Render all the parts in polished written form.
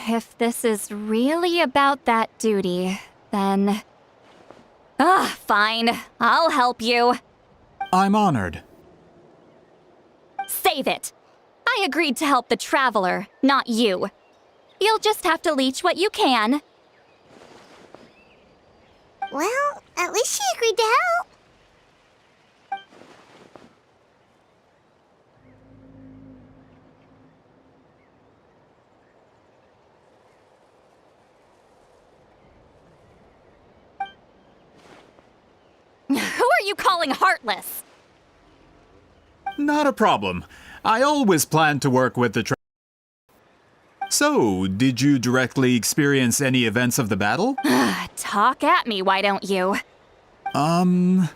if this is really about that duty, then... fine. I'll help you. I'm honored. Save it. I agreed to help the Traveler, not you. You'll just have to leech what you can. Well, at least she agreed to help. Who are you calling heartless? Not a problem. I always planned to work with the So, did you directly experience any events of the battle? Talk at me, why don't you? Fine.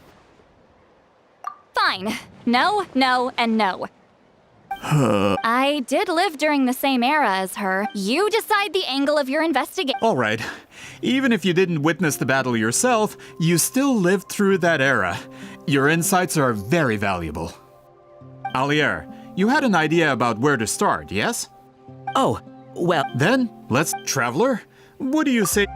No, no, and no. I did live during the same era as her. You decide the angle of your investigation. Alright. Even if you didn't witness the battle yourself, you still lived through that era. Your insights are very valuable. Alier, you had an idea about where to start, yes? Oh, well... Then, let's... Traveler, what do you say?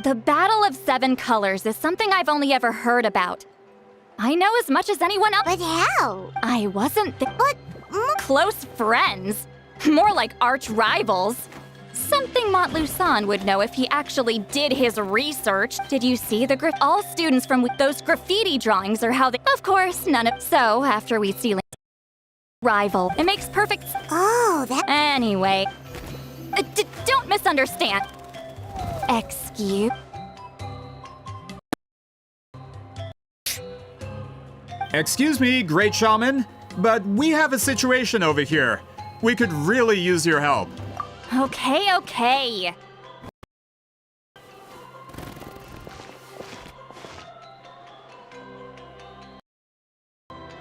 The Battle of Seven Colors is something I've only ever heard about. I know as much as anyone else. But how? I wasn't But... close friends. More like arch rivals. Something Montluçon would know if he actually did his research. Did you see the all students from those graffiti drawings or how they... Of course, none of... So, after we see rival, it makes perfect... Oh, that... Anyway. Don't misunderstand. Excuse... Excuse me, Great Shaman, but we have a situation over here. We could really use your help. Okay.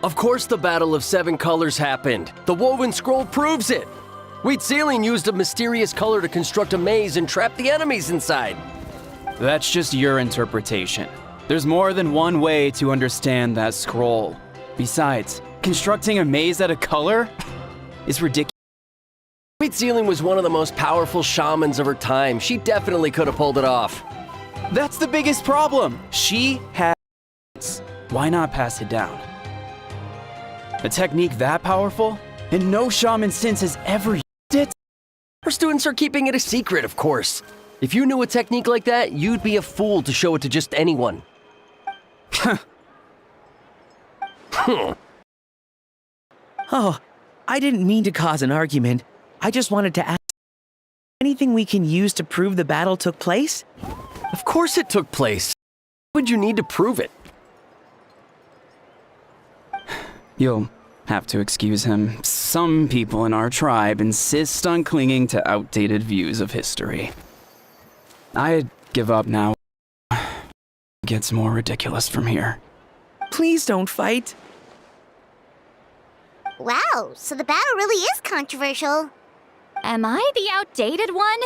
Of course the Battle of Seven Colors happened. The woven scroll proves it. Wheat Ceiling used a mysterious color to construct a maze and trap the enemies inside. That's just your interpretation. There's more than one way to understand that scroll. Besides, constructing a maze out of color is ridiculous. Wheat Ceiling was one of the most powerful shamans of her time. She definitely could have pulled it off. That's the biggest problem. She has... Why not pass it down? A technique that powerful? And no shaman since has ever used it? Her students are keeping it a secret, of course. If you knew a technique like that, you'd be a fool to show it to just anyone. Oh, I didn't mean to cause an argument. I just wanted to ask, anything we can use to prove the battle took place? Of course it took place. Why would you need to prove it? You'll have to excuse him. Some people in our tribe insist on clinging to outdated views of history. I'd give up now. It gets more ridiculous from here. Please don't fight. Wow, so the battle really is controversial. Am I the outdated one?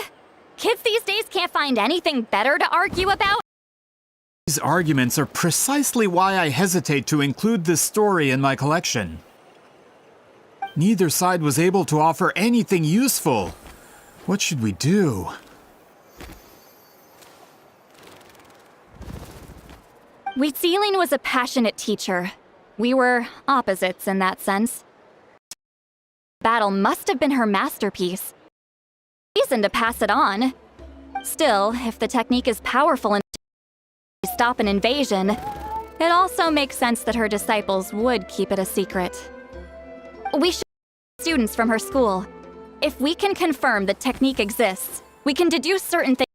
Kids these days can't find anything better to argue about? These arguments are precisely why I hesitate to include this story in my collection. Neither side was able to offer anything useful. What should we do? Wheat Ceiling was a passionate teacher. We were opposites in that sense. Battle must have been her masterpiece. Reason to pass it on. Still, if the technique is powerful enough to stop an invasion, it also makes sense that her disciples would keep it a secret. We should students from her school. If we can confirm the technique exists, we can deduce certain things.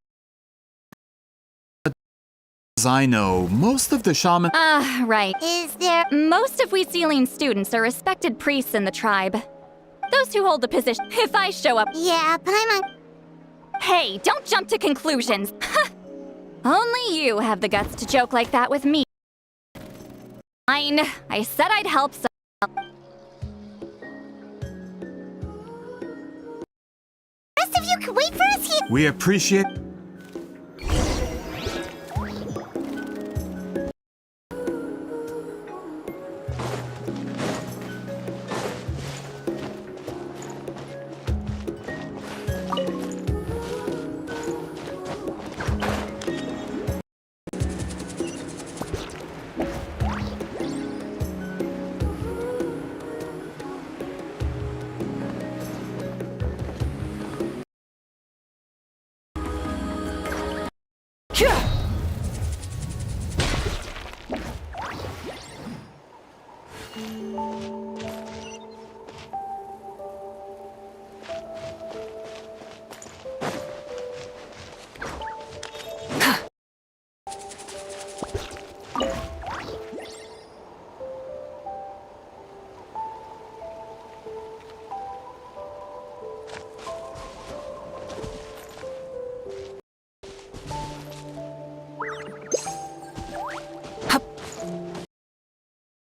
As I know, most of the shaman... Right. Is there... Most of Wheat Ceiling students are respected priests in the tribe. Those who hold the position. If I show up... Yeah, but I'm on... Hey, don't jump to conclusions. Only you have the guts to joke like that with me. I Fine. I said I'd help, so. The rest of you can wait for us here. We appreciate.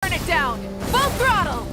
Turn it down! Full throttle!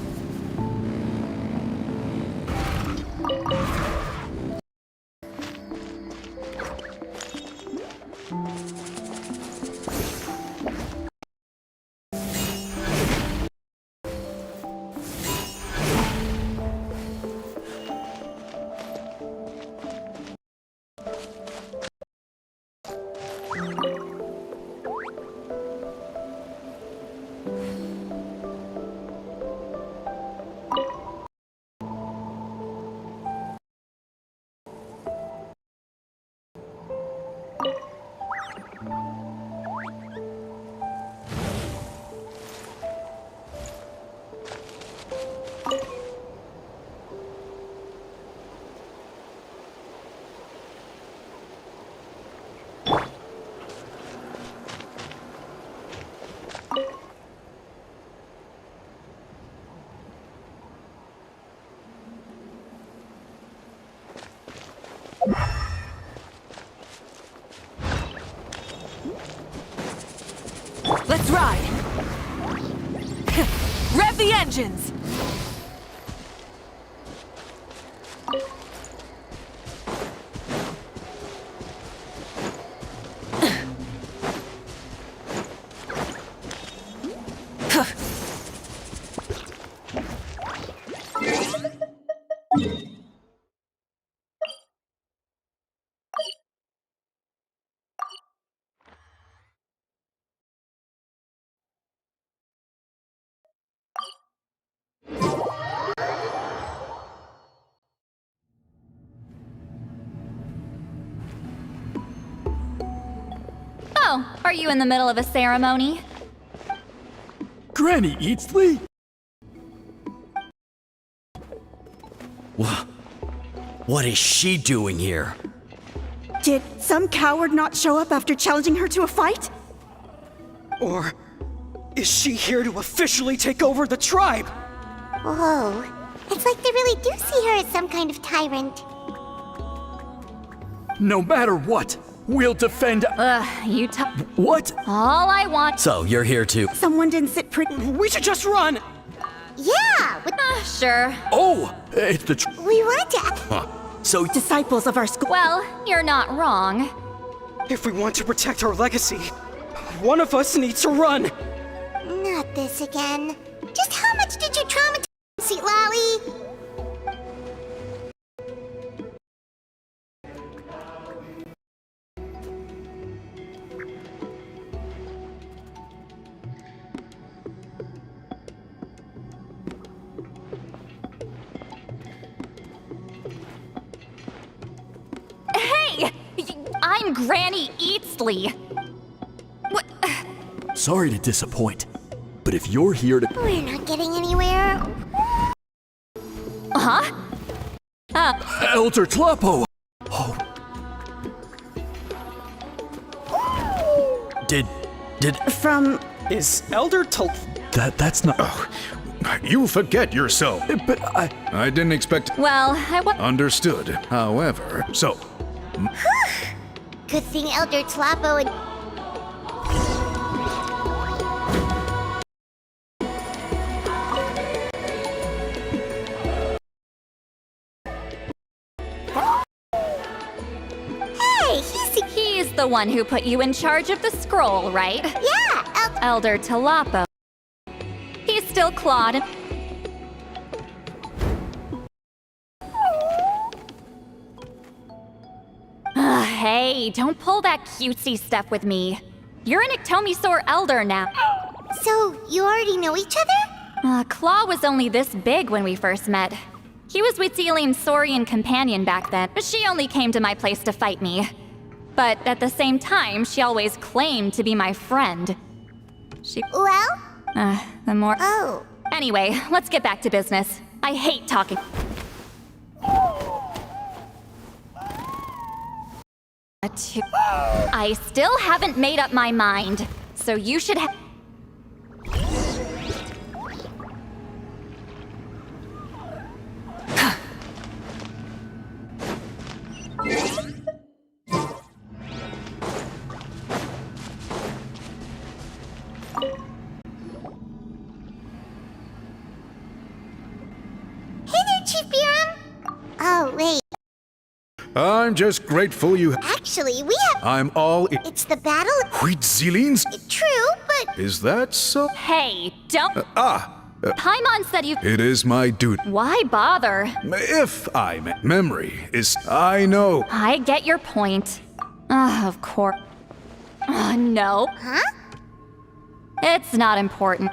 Let's ride! Rev the engines! Oh, are you in the middle of a ceremony? Granny Eatsley? What is she doing here? Did some coward not show up after challenging her to a fight? Or is she here to officially take over the tribe? Whoa. It's like they really do see her as some kind of tyrant. No matter what, we'll defend. You What? All I want. So, you're here to. Someone didn't sit pretty. We should just run! Yeah, Sure. Oh, it's the. we wanted to. So, Disciples of our school. Well, you're not wrong. If we want to protect our legacy, one of us needs to run! Not this again. Just how much did you traumatize, sweet Lolly? Hey! I'm Granny Eatsley. What? Sorry to disappoint, but if you're here to. We're not getting anywhere. Huh? Elder Tlapo! Oh, did. From. is Elder That's not. Oh, you forget yourself. But I didn't expect. Well, Understood. However, so Good thing Elder Tlapo and He's the one who put you in charge of the scroll, right? Yeah, Elder Talapo. He's still Claude. Hey, don't pull that cutesy stuff with me. You're an Ectomisaur Elder now. so you already know each other? Claw was only this big when we first met. He was Wheatzilian's Saurian companion back then, but she only came to my place to fight me. But at the same time, she always claimed to be my friend. Well? The more... Oh. Anyway, let's get back to business. I hate talking. I still haven't made up my mind, so you should Hey there, Chief Biram. Oh, wait. I'm just grateful you. Actually, we have... I'm all. It's the battle... Wheatzilians? True, but... Is that so? Hey, don't... Paimon said you... It is my duty. Why bother? If memory is. I know. I get your point. Of course. No. Huh? It's not important.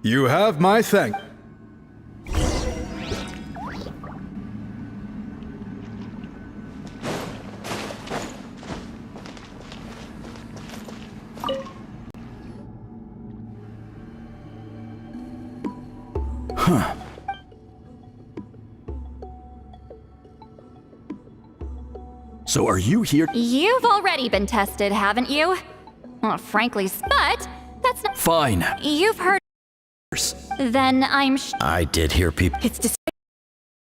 You have my thank. So are you here? You've already been tested, haven't you? Well, frankly, but that's not... Fine. You've heard... Then I'm I did hear people. It's just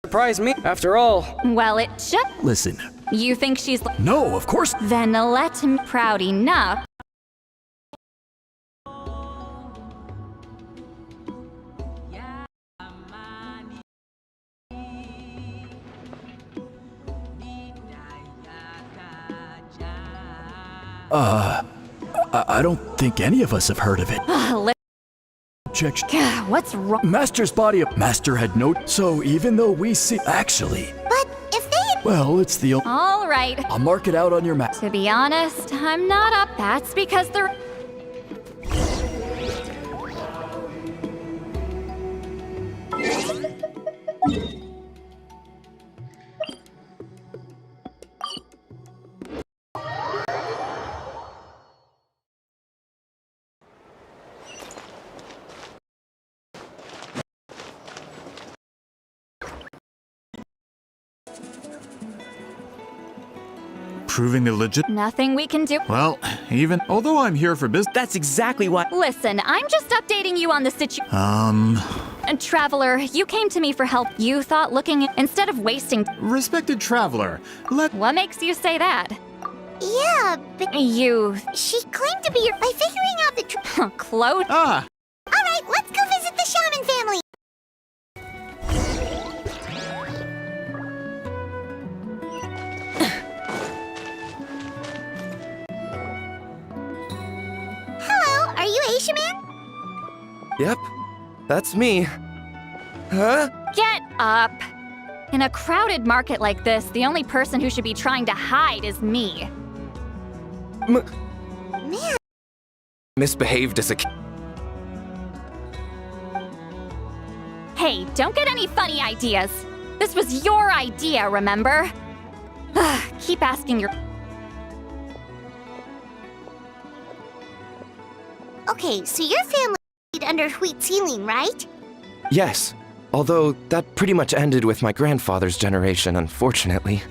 surprise me, after all. Well, it should... Listen. You think she's... No, of course. Then let him proud enough. I don't think any of us have heard of it. Objection. What's wrong? Master's body of Master had no. So even though we see. Actually. But if they... Well, it's the. All right. I'll mark it out on your map. To be honest, I'm not up. That's because they're... Proving the legit. Nothing we can do. Well, even although I'm here for business. That's exactly why. Listen, I'm just updating you on the situation. Traveler, you came to me for help. You thought looking instead of wasting... Respected traveler, What makes you say that? Yeah, but... You... She claimed to be your... By figuring out the... Claude? Ah! Alright, let's go visit the shaman family! Hello, are you Aisha Man? Yep, that's me. Huh? Get up! In a crowded market like this, the only person who should be trying to hide is me. Man, Misbehaved as a kid. Hey, don't get any funny ideas. This was your idea, remember? Keep asking your... okay, so your family stayed under Wheatzilian, right? Yes, although that pretty much ended with my grandfather's generation, unfortunately.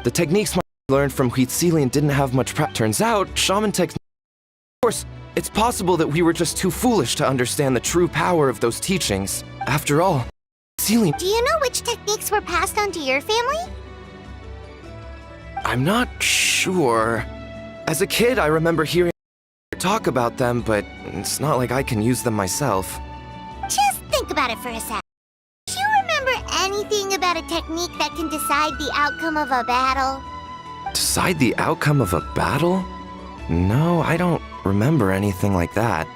The techniques my learned from Wheatzilian didn't have much prep. Turns out, shaman techniques... Of course, it's possible that we were just too foolish to understand the true power of those teachings. After all, Wheatzilian... Do you know which techniques were passed on to your family? I'm not sure. As a kid, I remember hearing talk about them, but it's not like I can use them myself. Just think about it for a sec. Do you remember anything about a technique that can decide the outcome of a battle? Decide the outcome of a battle? No, I don't remember anything like that.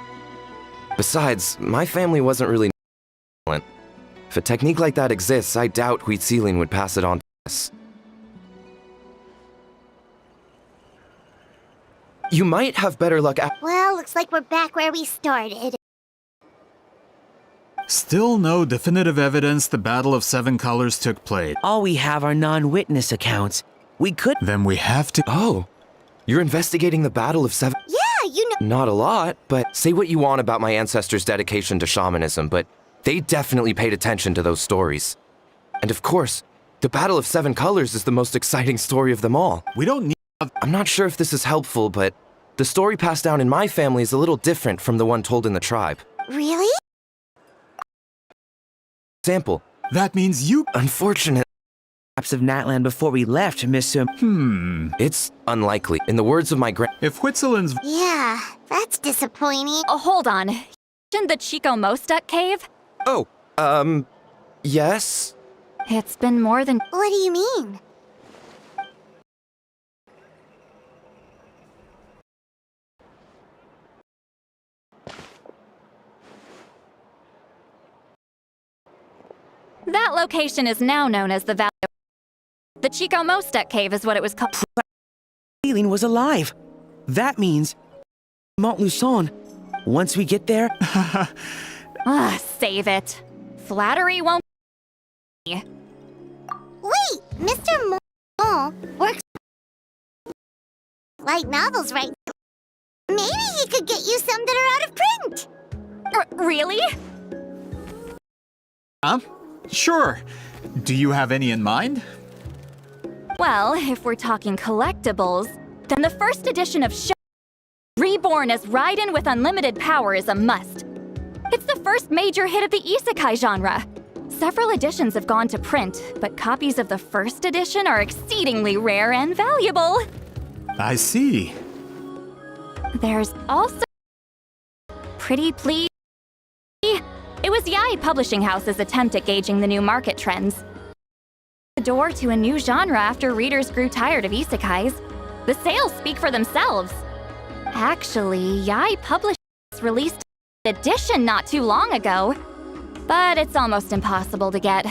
Besides, my family wasn't really violent. If a technique like that exists, I doubt Huitzilin would pass it on to us. You might have better luck at— Well, looks like we're back where we started. Still no definitive evidence the Battle of Seven Colors took place. All we have are non-witness accounts. We could— Then we have to— Oh, you're investigating the Battle of Seven— Yeah, you know. Not a lot, but say what you want about my ancestors' dedication to shamanism, but they definitely paid attention to those stories. And of course, the Battle of Seven Colors is the most exciting story of them all. We don't need— I'm not sure if this is helpful, but the story passed down in my family is a little different from the one told in the tribe. Really? Example. That means you— Unfortunate. maps of Natland before we left, Miss— It's unlikely. In the words of my If Huitzilin's— Yeah, that's disappointing. Oh, hold on. You mentioned the Chico Mostek cave? Oh, yes? It's been more than— What do you mean? That location is now known as the Valley of— The Chico Mostek cave is what it was called. Huitzilin was alive. That means Montluçon. Once we get there, Save it. Flattery won't— Wait, Mr. Moon works light novels, right? Maybe he could get you some that are out of print. Really? Sure. Do you have any in mind? Well, if we're talking collectibles, then the first edition of Reborn as Raiden with unlimited power is a must. It's the first major hit of the isekai genre. Several editions have gone to print, but copies of the first edition are exceedingly rare and valuable. I see. There's also Pretty Please. It was Yae Publishing House's attempt at gauging the new market trends. The door to a new genre after readers grew tired of isekais. The sales speak for themselves. Actually, Yae Publishing House released an edition not too long ago, but it's almost impossible to get.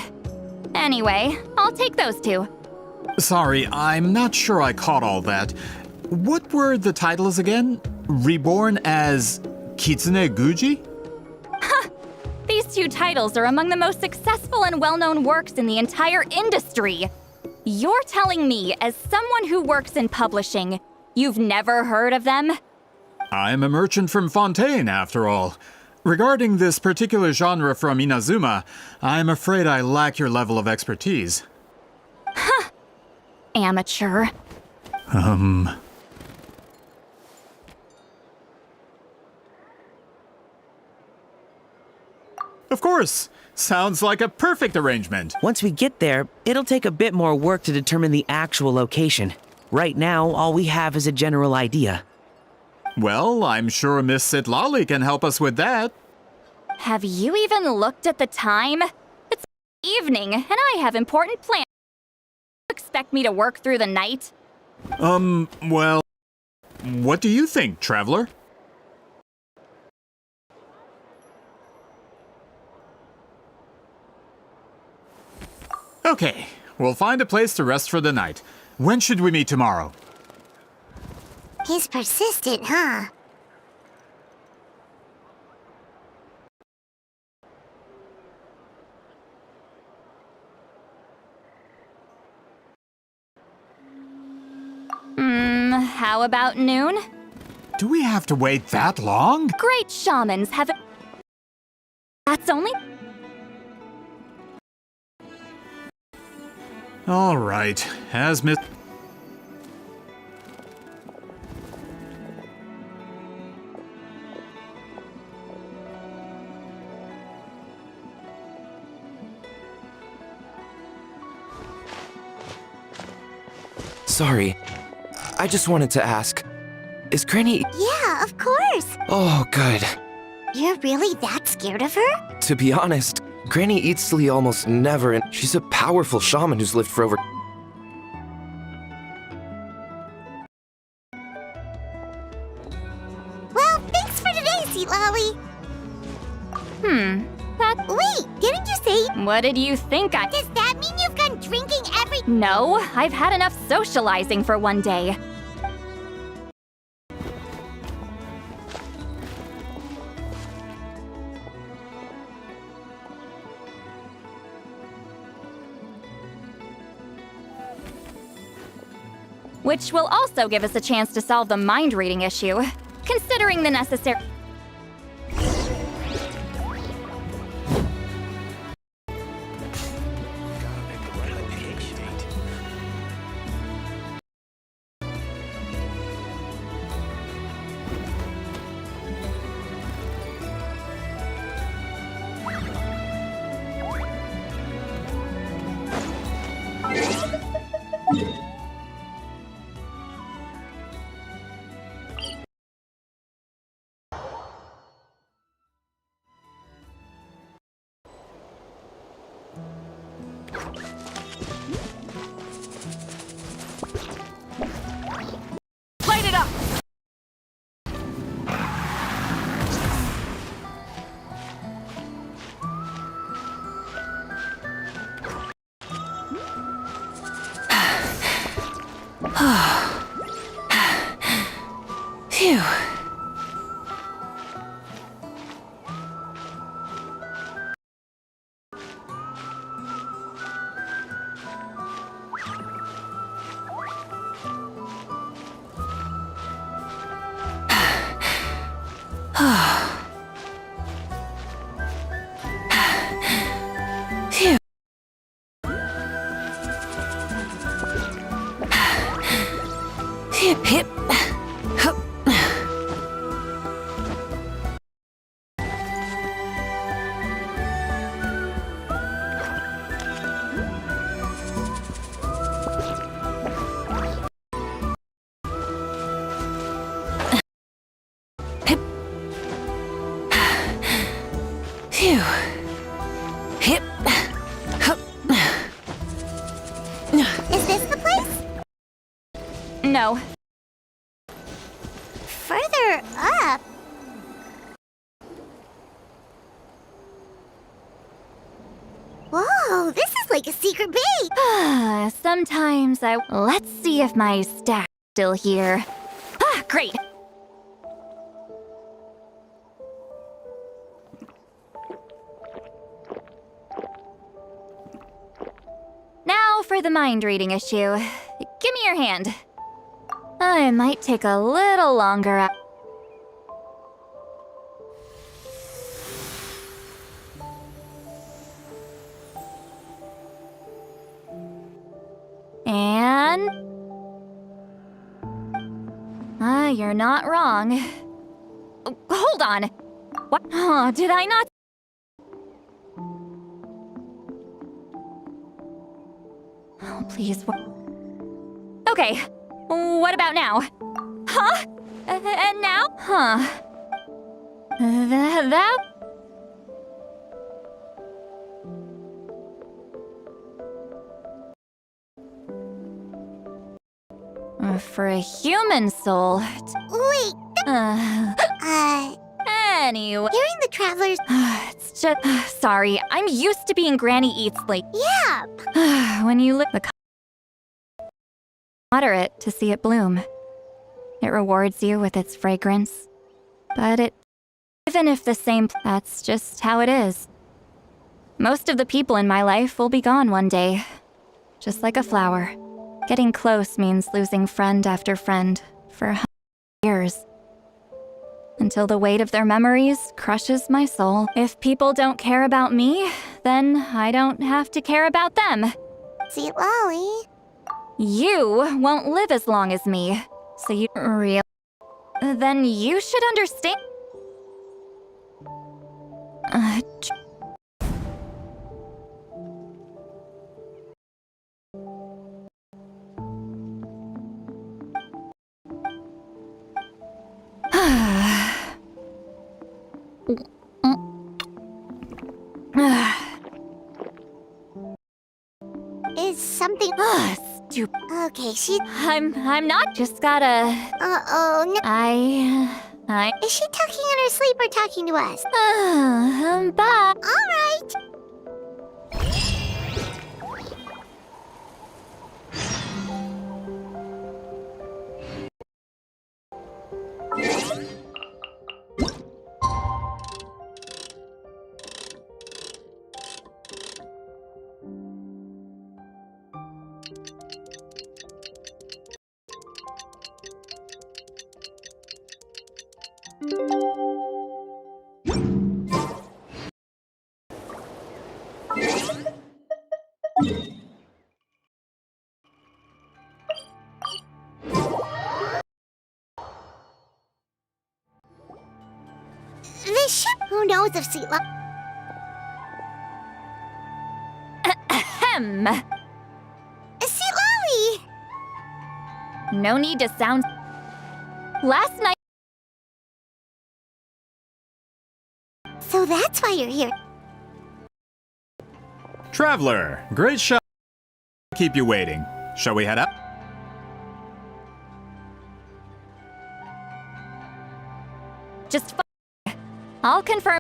Anyway, I'll take those two. Sorry, I'm not sure I caught all that. What were the titles again? Reborn as Kitsune Guji? These two titles are among the most successful and well-known works in the entire industry. You're telling me, as someone who works in publishing, you've never heard of them? I'm a merchant from Fontaine, after all. Regarding this particular genre from Inazuma, I'm afraid I lack your level of expertise. Amateur. Of course! Sounds like a perfect arrangement. once we get there, it'll take a bit more work to determine the actual location. Right now, all we have is a general idea. Well, I'm sure Miss Sitlali can help us with that. Have you even looked at the time? It's evening, and I have important plans. You expect me to work through the night? Well, what do you think, traveler? Okay, we'll find a place to rest for the night. When should we meet tomorrow? He's persistent, huh? How about noon? Do we have to wait that long? Great shamans have— That's only— All right, as Miss... Sorry. I just wanted to ask, is Granny— Yeah, of course. Oh, good. You're really that scared of her? To be honest, Granny Eatsley almost never, and she's a powerful shaman who's lived for over— What did you think I— Does that mean you've gone drinking every— No, I've had enough socializing for one day. Which will also give us a chance to solve the mind reading issue, considering the necessary— Light it up! Phew. Phew. Hip, hip. Hup. Hip. Phew. Hip. Hup. Is this the place? No. Further up? Whoa, this is like a secret base! Sometimes I— Let's see if my stack's still here. Ah, great! Now for the mind reading issue. Give me your hand. It might take a little longer. And... you're not wrong. Hold on! What? Oh, did I not? Oh, please, what? Okay, what about now? Huh? And now? Huh. That... For a human soul... Wait, Anyway... hearing the travelers... It's just... Sorry, I'm used to being Granny Eats like... Yeah! When you look... Water it to see it bloom. It rewards you with its fragrance. But it... Even if the same... That's just how it is. Most of the people in my life will be gone one day. Just like a flower. Getting close means losing friend after friend for years. Until the weight of their memories crushes my soul. If people don't care about me, then I don't have to care about them. See, Lolly. You won't live as long as me, so you really... Then you should understand... Is something... Stupid. Okay, she... I'm not just gotta... Uh-oh, no. I... Is she talking in her sleep or talking to us? Bye. All right. The ship, who knows if Seatla... Ahem. Seatlali! No need to sound... Last night... So that's why you're here. Traveler, great shot. Keep you waiting. Shall we head up? Just I'll confirm.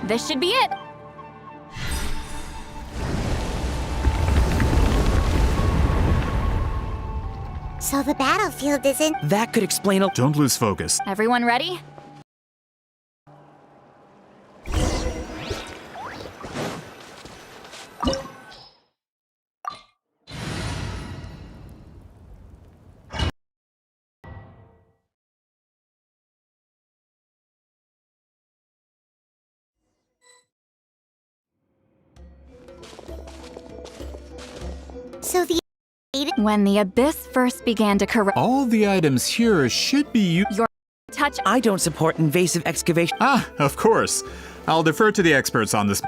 This should be it. So the battlefield isn't... That could explain a... Don't lose focus. Everyone ready? So the... When the abyss first began to corrupt All the items here should be your touch, I don't support invasive excavation. Ah, of course. I'll defer to the experts on this.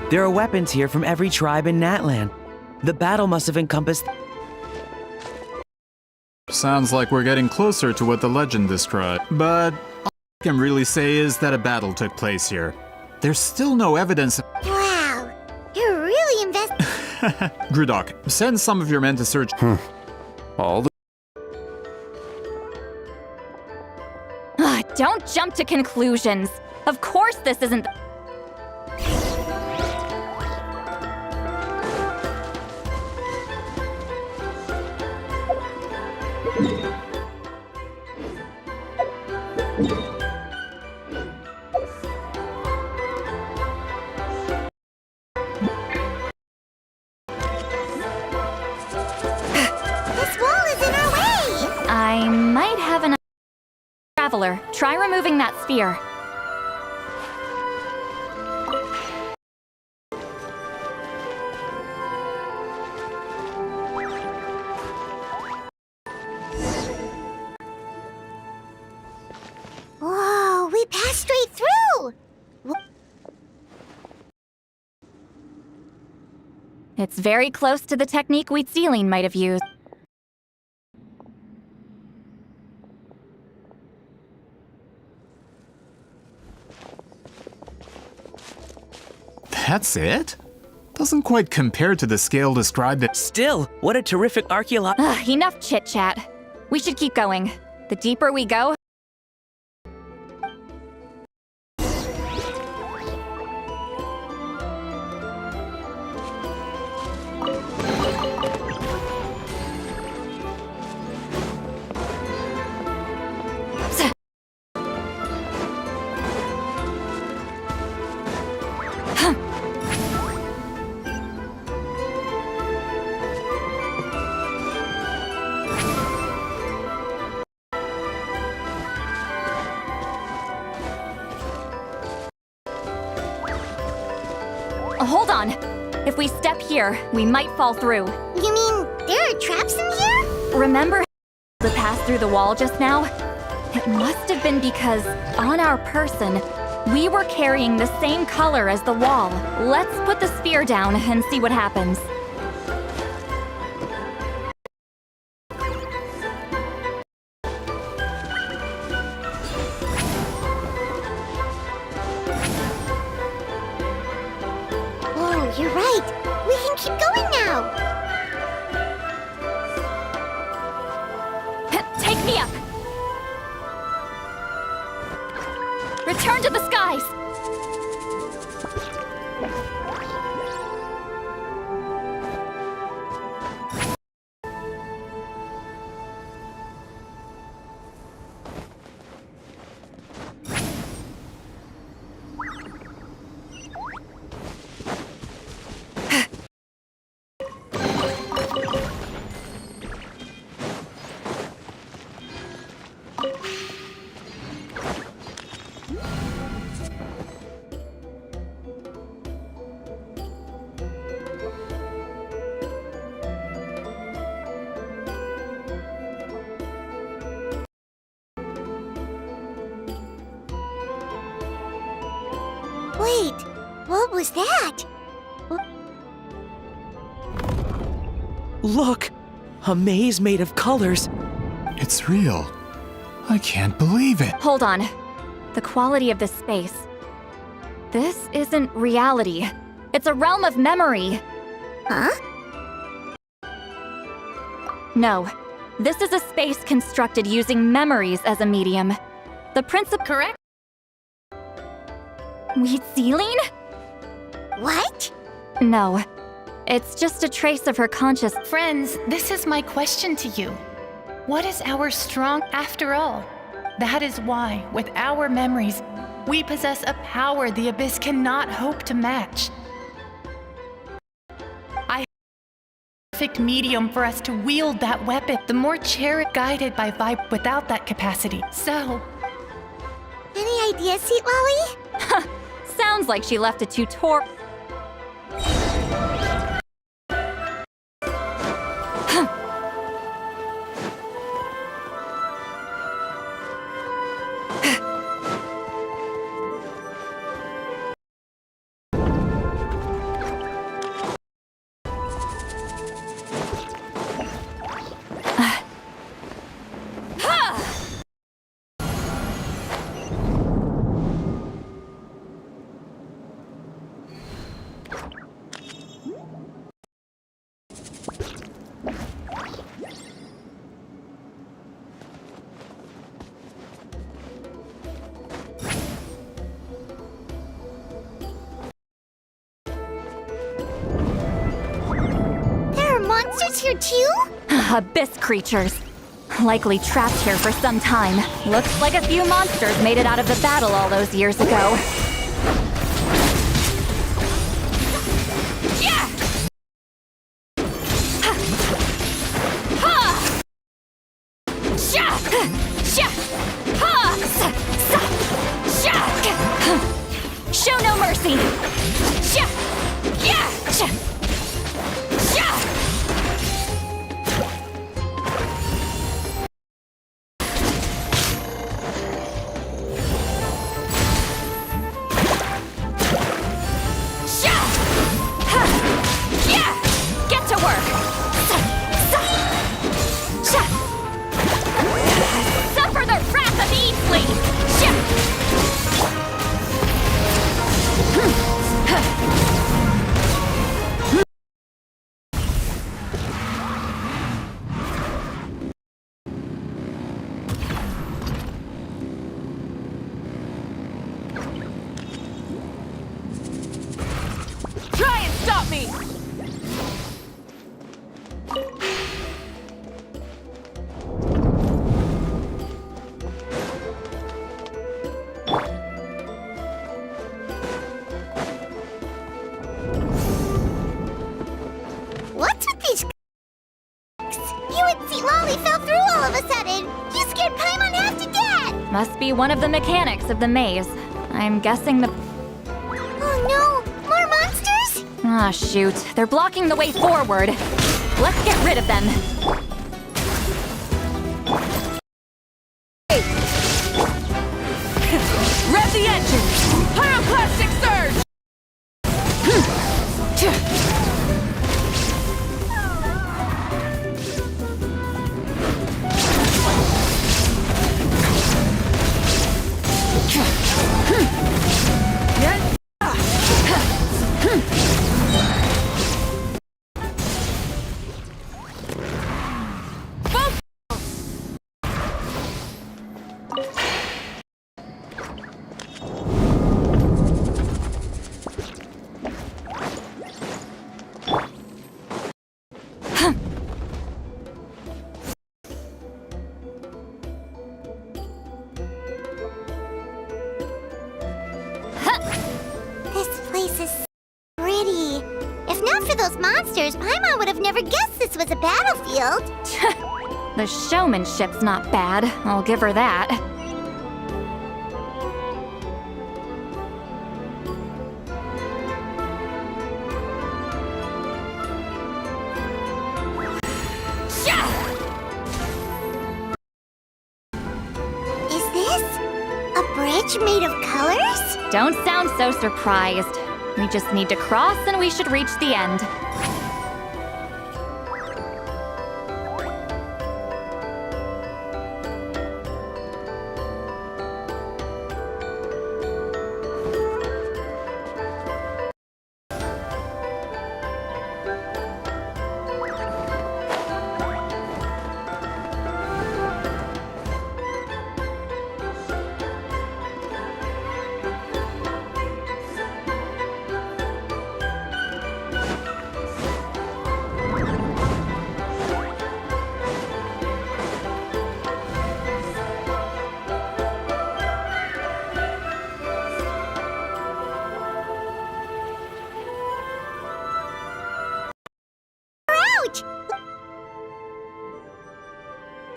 There are weapons here from every tribe in Natland. The battle must have encompassed... Sounds like we're getting closer to what the legend described. But all I can really say is that a battle took place here. There's still no evidence. Wow, you're really invested. Grudok, send some of your men to search. All the Don't jump to conclusions. Of course this isn't... This wall is in our way! I might have an... Traveler, try removing that sphere. Whoa, we passed straight through! It's very close to the technique Wheatsealing might have used. That's it? Doesn't quite compare to the scale described at... Still, what a terrific archaeological... Enough chit-chat. We should keep going. The deeper we go... Hold on. If we step here, we might fall through. You mean there are traps in here? Remember the pass through the wall just now? It must have been because, on our person, we were carrying the same color as the wall. Let's put the spear down and see what happens. Wait, what was that? Look! A maze made of colors. It's real. I can't believe it. Hold on. The quality of this space. This isn't reality. It's a realm of memory. Huh? No. This is a space constructed using memories as a medium. The principle— Correct? Wheat ceiling? What? No. It's just a trace of her conscious— Friends, this is my question to you. What is our strong after all? That is why, with our memories, we possess a power the Abyss cannot hope to match. I have a perfect medium for us to wield that weapon. The more chariot guided by vibe without that capacity. So, Any ideas, Sweet Lolly? Sounds like she left a tutorial. Monsters here too? Abyss creatures. Likely trapped here for some time. Looks like a few monsters made it out of the battle all those years ago. Yeah! Ha! Sha! Sha! Ha! Sa! Sha! Show no mercy! Sha! Yeah! Sha! Sha! Suffer the wrath of Easley! Try and stop me! What's with these You and Sweet Lolly fell through all of a sudden! You scared Paimon half to death! Must be one of the mechanics of the maze. I'm guessing the— Oh no! More monsters? Ah, shoot. They're blocking the way forward. Let's get rid of them. Rev the engine! Pyroclastic surge! This place is so pretty. If not for those monsters, Paimon would have never guessed this was a battlefield. The showmanship's not bad. I'll give her that. Is this a bridge bridge made of colors? Don't sound so surprised. We just need to cross and we should reach the end.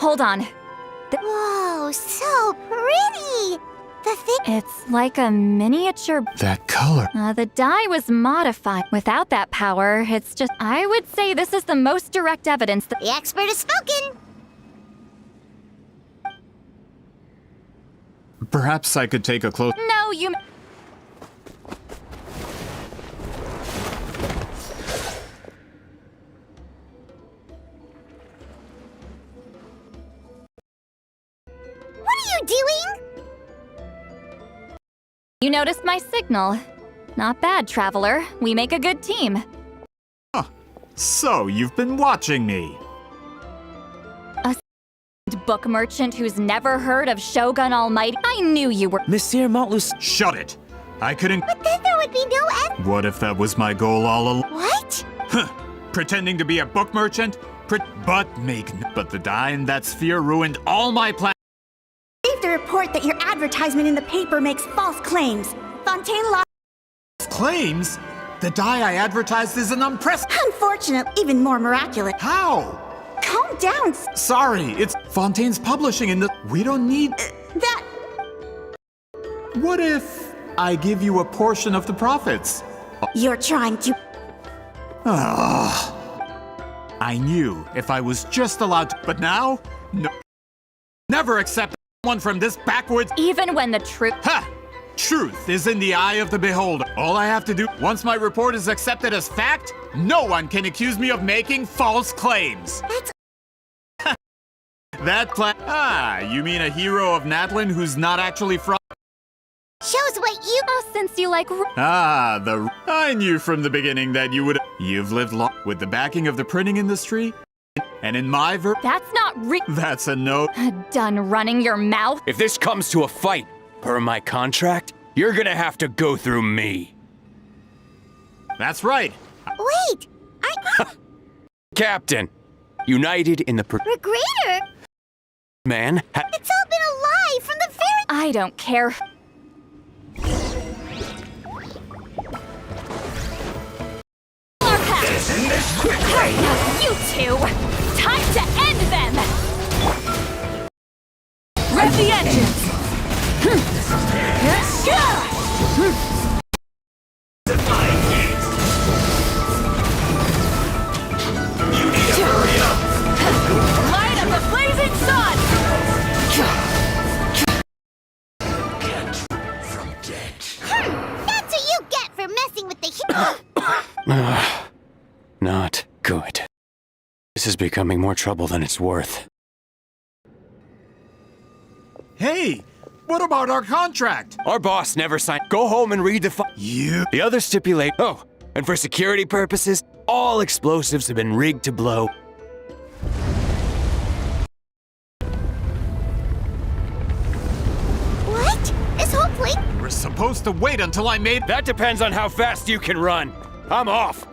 Hold on. Whoa, so pretty! The thing. It's like a miniature. That color. The dye was modified. Without that power, it's just. I would say this is the most direct evidence that. The expert has spoken! Perhaps I could take a close. No, you. What are you doing? You noticed my signal. Not bad, Traveler. We make a good team. So, you've been watching me. A book merchant who's never heard of Shogun Almighty. I knew you were. Monsieur Montlus. Shut it! I couldn't. But then there would be no end. What if that was my goal all along? What? Huh. Pretending to be a book merchant? But the dye in that sphere ruined all my plans. The report that your advertisement in the paper makes false claims. Fontaine lost. Claims? The dye I advertised is an unprecedented. Unfortunate, even more miraculous. How? Calm down. Sorry, it's Fontaine's publishing in the. We don't need. That. What if I give you a portion of the profits? You're trying to. I knew if I was just allowed to. But now? No. Never accept one from this backwards. Even when the truth. Ha! Truth is in the eye of the beholder. All I have to do, once my report is accepted as fact, no one can accuse me of making false claims. That's. You mean a hero of Natlin who's not actually from. Shows what you. Oh, since you like. I knew from the beginning that you would. You've lived long with the backing of the printing industry, and in my That's not That's a no. Done running your mouth? If this comes to a fight, per my contract, you're gonna have to go through me. That's right. Wait! Captain, united in the Regrader? man. It's all been a lie from the very. I don't care. You two! Time to end them! Rev the engines! Light up the blazing sun! That's what you get for messing with the. Not good. This is becoming more trouble than it's worth. Hey, what about our contract? Our boss never signed. Go home and read the You. The others stipulate. Oh, and for security purposes, all explosives have been rigged to blow. What? This whole place. We're supposed to wait until I made. That depends on how fast you can run. I'm off.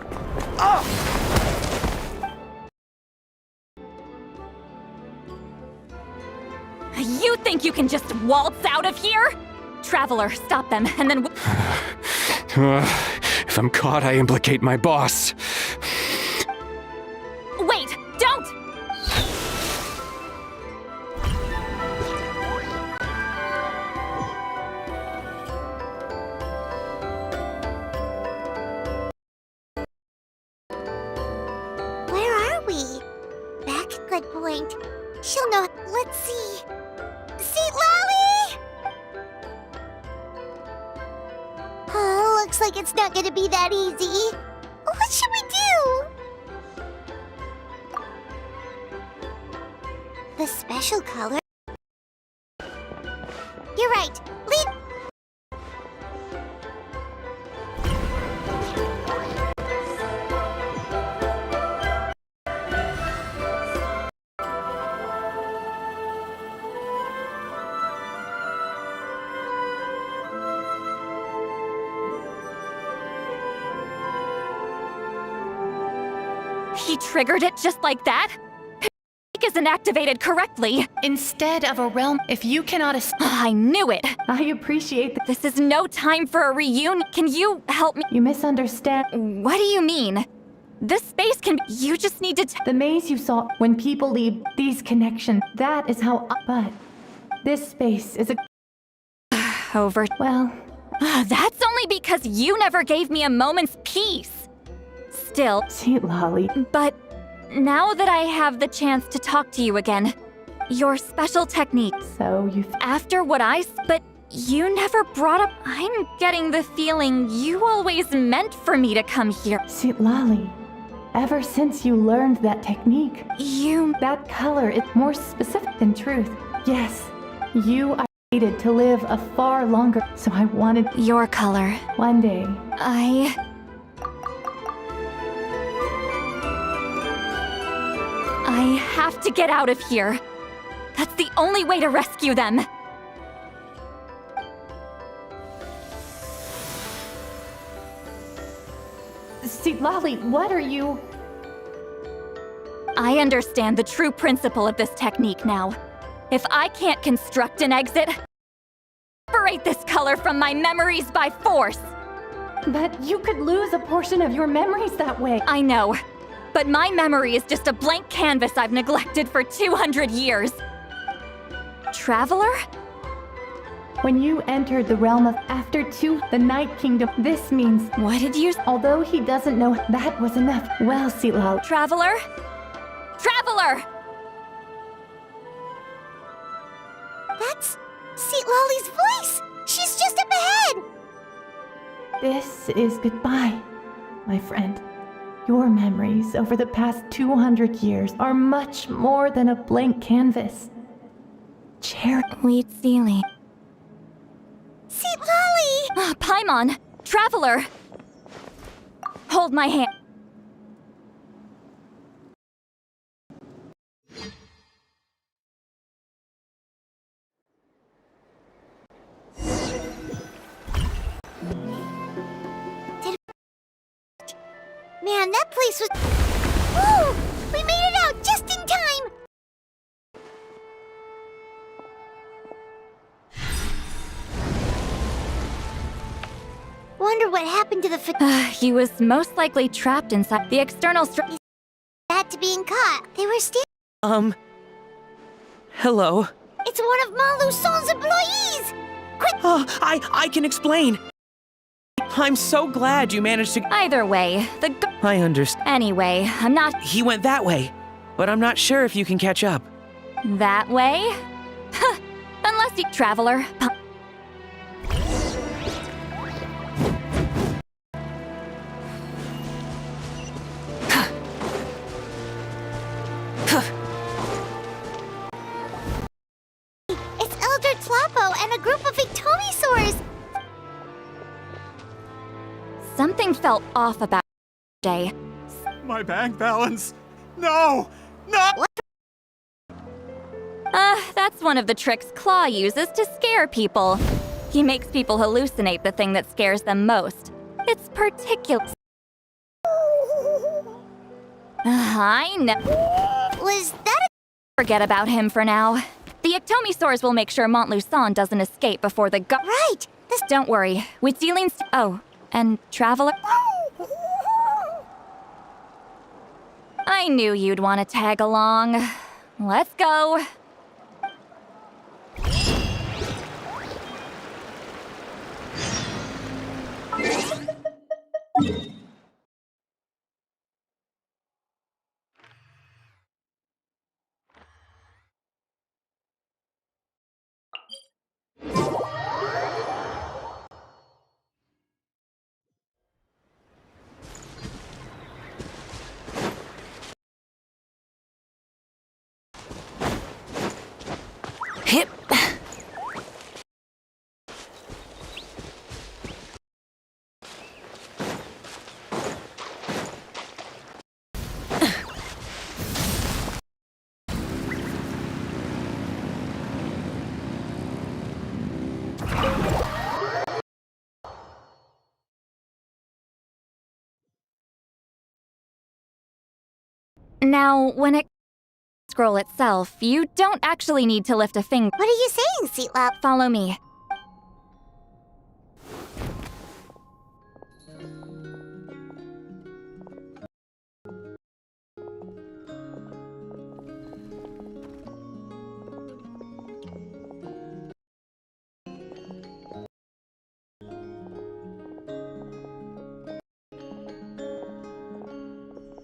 You think you can just waltz out of here? Traveler, stop them, and then. If I'm caught, I implicate my boss. Wait! Don't! Where are we? Back, good point. She'll know. Let's see. See, Lolly! looks like it's not gonna be that easy. What should we do? The special color? You're right. Lead. He triggered it just like that? Isn't activated correctly. Instead of a realm, if you cannot I knew it. I appreciate that. This is no time for a reunion. Can you help me? You misunderstand. What do you mean? This space can. You just need to. The maze you saw when people leave these connections, that is how. But this space is a. Over. Well. That's only because you never gave me a moment's peace. Still. Sweet Lolly. But now that I have the chance to talk to you again, your special technique. So you. After what but you never brought up. I'm getting the feeling you always meant for me to come here. Sweet Lolly. Ever since you learned that technique, that color is more specific than truth. Yes, you are fated to live a far longer, so I wanted your color. One day. I have to get out of here. That's the only way to rescue them. See, Lolly, what are you? I understand the true principle of this technique now. If I can't construct an exit, separate this color from my memories by force. But you could lose a portion of your memories that way. I know, but my memory is just a blank canvas I've neglected for 200 years. Traveler? When you entered the realm of the Night Kingdom, this means... What did you... Although he doesn't know, that was enough. Well, Seatlal... Traveler? Traveler! That's Seatlali's voice! She's just up ahead! This is goodbye, my friend. Your memories over the past 200 years are much more than a blank canvas. Wheat ceiling. Seatlali! Paimon! Traveler! Hold my hand. Man, that place was... Woo! We made it out just in time! Wonder what happened to the He was most likely trapped inside the external Had to being caught. They were Hello? It's one of Malu Son's employees! Quick! I can explain! I'm so glad you managed to... Either way, I understand. Anyway, I'm not... He went that way, but I'm not sure if you can catch up. That way? Unless you... Traveler. It's Elder Tlapo and a group of Victomisaurs! Something felt off about day. My bank balance! No! No! That's one of the tricks Claw uses to scare people. He makes people hallucinate the thing that scares them most. It's particular. I know. Was that Forget about him for now. The Ectomisaurs will make sure Montluçon doesn't escape before the Right! Don't worry. With dealings... Oh, and Traveler... I knew you'd want to tag along. Let's go. Hip. Now, when it scroll itself, you don't actually need to lift a finger. What are you saying, Seatlop? Follow me.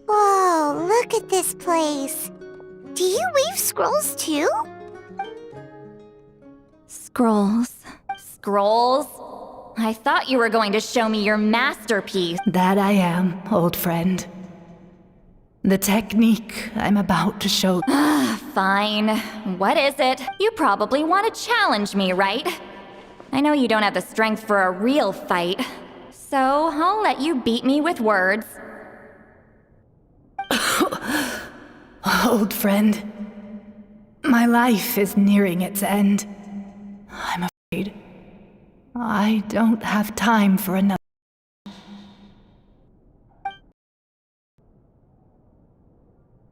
Whoa, look at this place. Do you weave scrolls too? Scrolls. Scrolls? I thought you were going to show me your masterpiece. That I am, old friend. The technique I'm about to show. Fine. What is it? You probably want to challenge me, right? I know you don't have the strength for a real fight, so I'll let you beat me with words. Old friend, my life is nearing its end. I'm afraid I don't have time for another.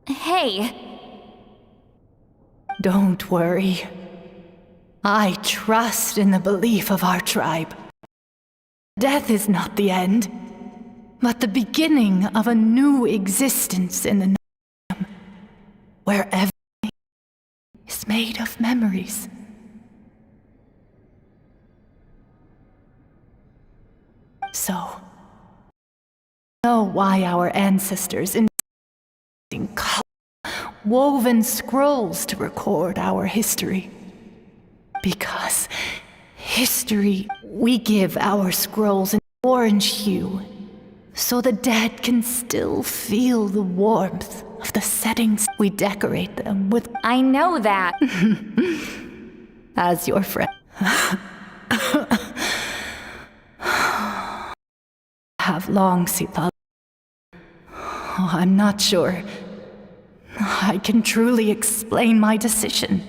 Hey. Don't worry. I trust in the belief of our tribe. Death is not the end, but the beginning of a new existence in the Nome, where everything is made of memories. So, know why our ancestors in woven scrolls to record our history. Because history, we give our scrolls an orange hue, so the dead can still feel the warmth of the settings. We decorate them with... I know that. As your friend. Have long, Sita. Oh, I'm not sure I can truly explain my decision.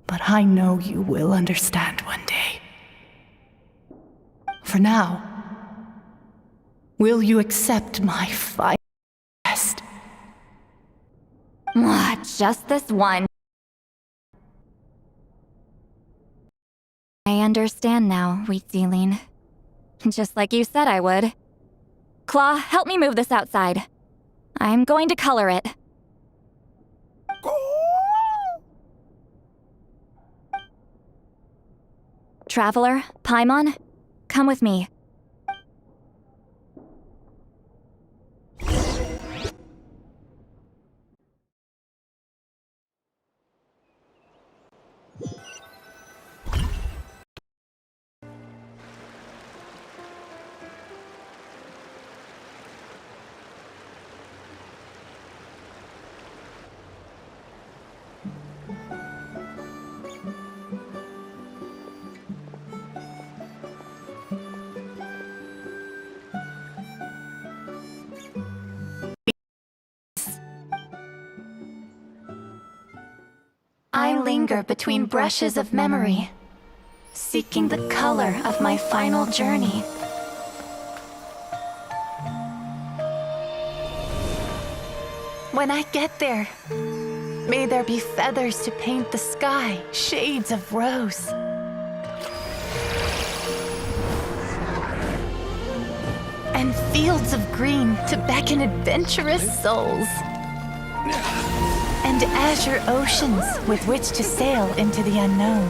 But I know you will understand one day. For now, will you accept my final request? Just this one. I understand now, Wheatsealing. Just like you said I would. Claw, help me move this outside. I'm going to color it. Traveler, Paimon, come with me. I linger between brushes of memory, seeking the color of my final journey. When I get there, may there be feathers to paint the sky, shades of rose. And fields of green to beckon adventurous souls. And azure oceans with which to sail into the unknown.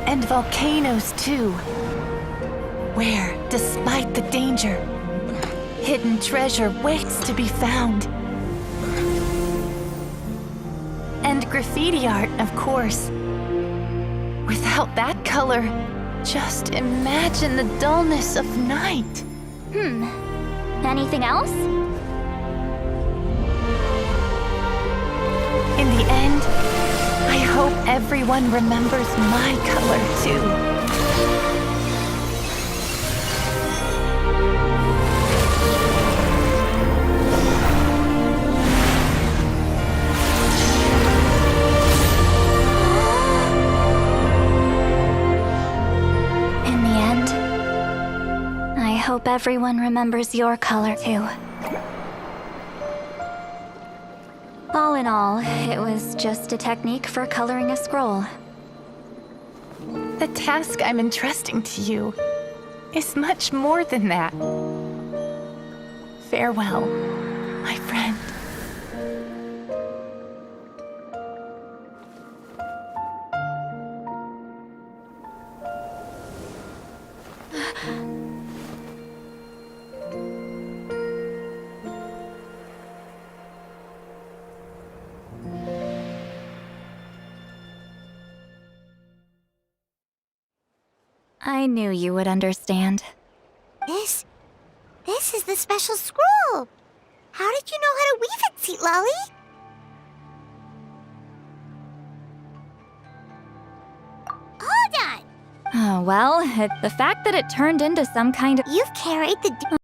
And volcanoes too, where, despite the danger, hidden treasure waits to be found. And graffiti art, of course. Without that color, just imagine the dullness of night. Anything else? In the end, everyone remembers my color too. In the end, I hope everyone remembers your color too. All in all, it was just a technique for coloring a scroll. The task I'm entrusting to you is much more than that. Farewell, my friend. I knew you would understand. This is the special scroll. How did you know how to weave it, Seat Lolly? Hold on. Oh, well, the fact that it turned into some kind of You've carried the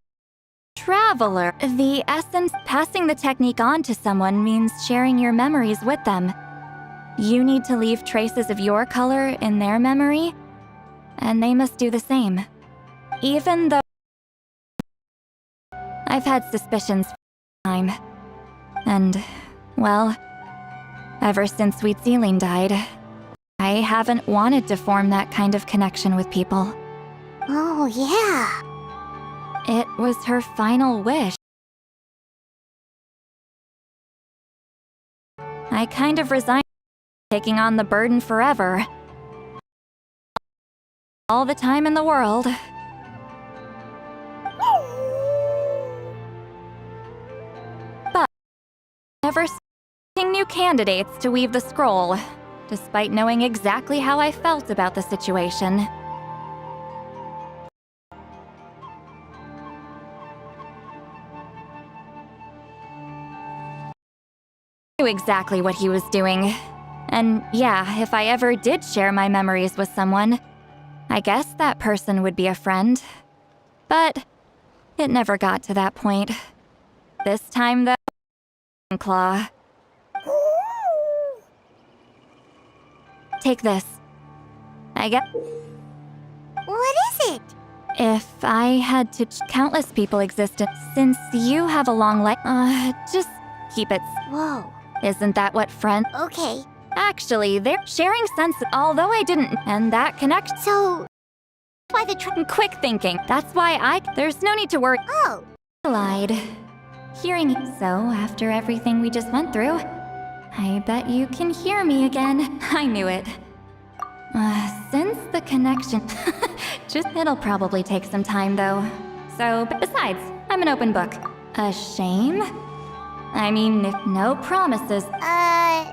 traveler. The essence passing the technique on to someone means sharing your memories with them. You need to leave traces of your color in their memory, and they must do the same. Even though I've had suspicions for time. And, well, ever since Sweet Celine died, I haven't wanted to form that kind of connection with people. Oh, yeah. It was her final wish. I kind of resigned from taking on the burden forever. All the time in the world. But never seeing new candidates to weave the scroll, despite knowing exactly how I felt about the situation. I knew exactly what he was doing. And yeah, if I ever did share my memories with someone, I guess that person would be a friend. But it never got to that point. This time, though, Claw. Take this. I guess. What is it? If I had to countless people existed, since you have a long life, just keep it. Whoa. Isn't that what friends? Okay. Actually, they're sharing sense, although I didn't, and that connects. So, why the quick thinking. That's why there's no need to worry. Oh. Lied. Hearing so after everything we just went through, I bet you can hear me again. I knew it. Since the connection, it'll probably take some time though. So, besides, I'm an open book. A shame? I mean, if no promises. Ah.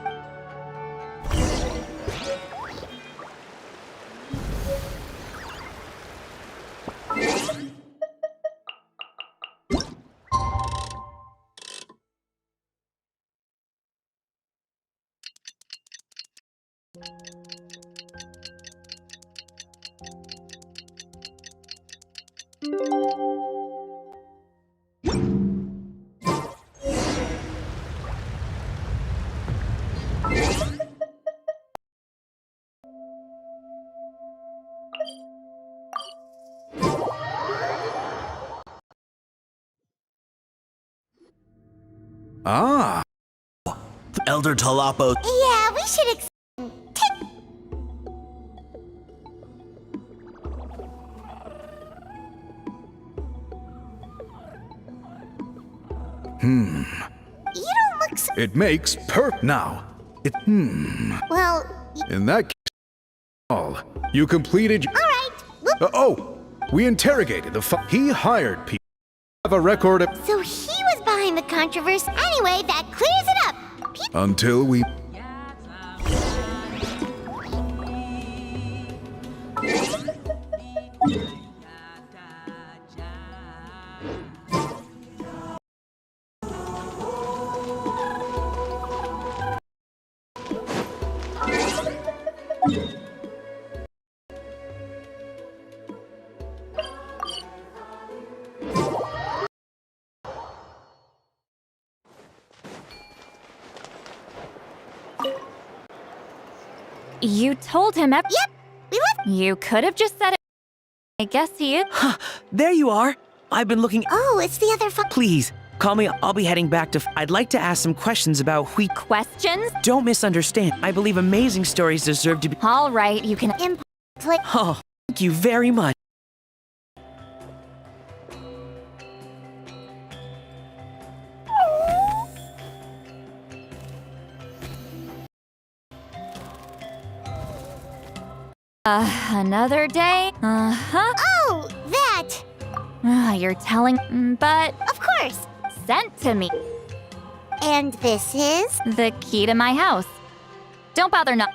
Elder Talapo. Yeah, we should Hmm. You don't look so. It makes now. Well. In that case, you completed. All right. Oh, we interrogated he hired people. Have a record of. So he was behind the controversy. Anyway, that clears it up. Until we. You told him Yep, we left. You could have just said it. I guess he is. There you are. I've been looking. Oh, it's the other Please, call me. I'll be heading back to. I'd like to ask some questions about wheat. Questions? Don't misunderstand. I believe amazing stories deserve to be. All right, you can. Oh, thank you very much. Another day? Uh-huh. Oh, that! You're telling. But. Of course. Sent to me. And this is? The key to my house. Don't bother not.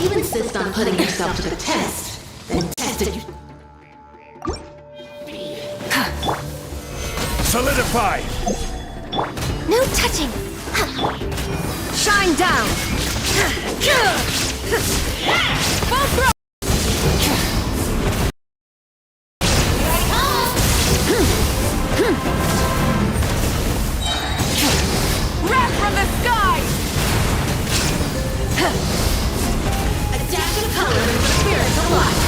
If you insist on putting yourself to the test, then test it. Solidify! No touching! Shine down! Full throw! Wrath from the sky! A dash of color brings the spirit to life.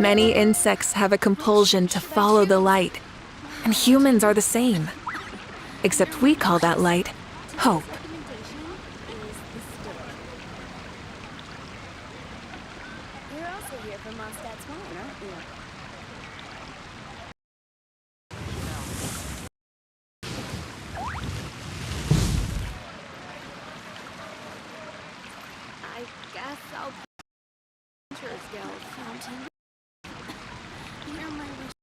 Many insects have a compulsion to follow the light, and humans are the same. Except we call that light hope. You're also here for Mondstadt's wine, aren't you? I guess I'll Hunter's Guild fountain. You're my wish.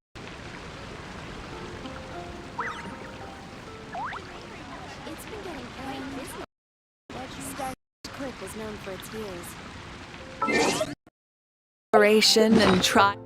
It's been getting quite busy. Star Cliff is known for its views. Exploration and try.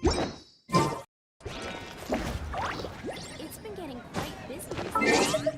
It's been getting quite busy recently.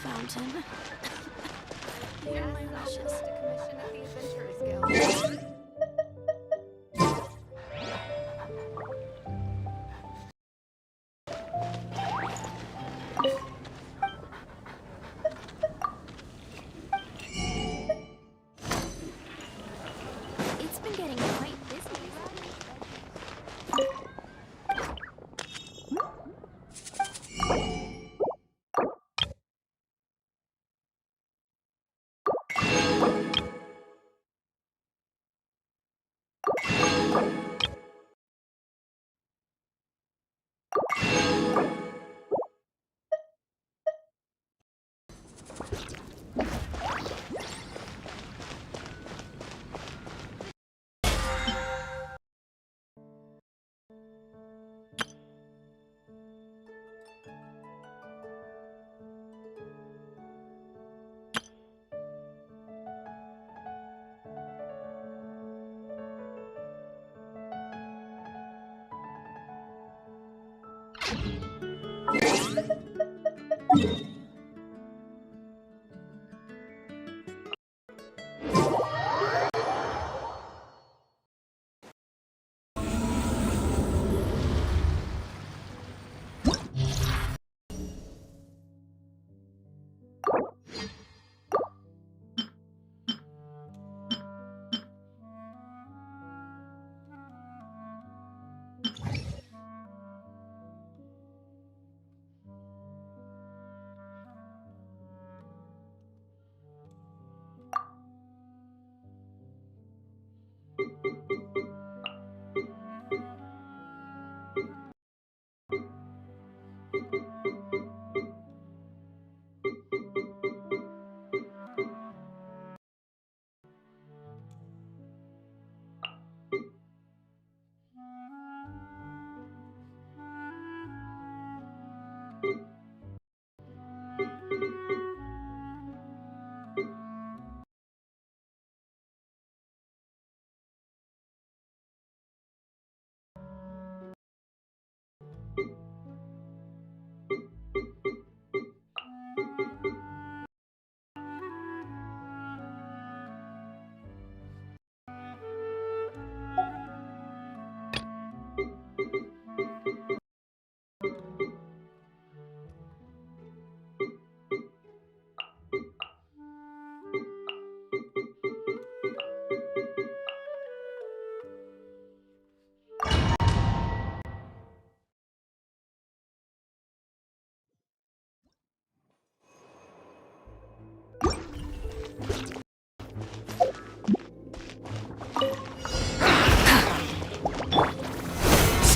Fountain. You're my wishes to commission at the Adventurers Guild. It's been getting quite busy.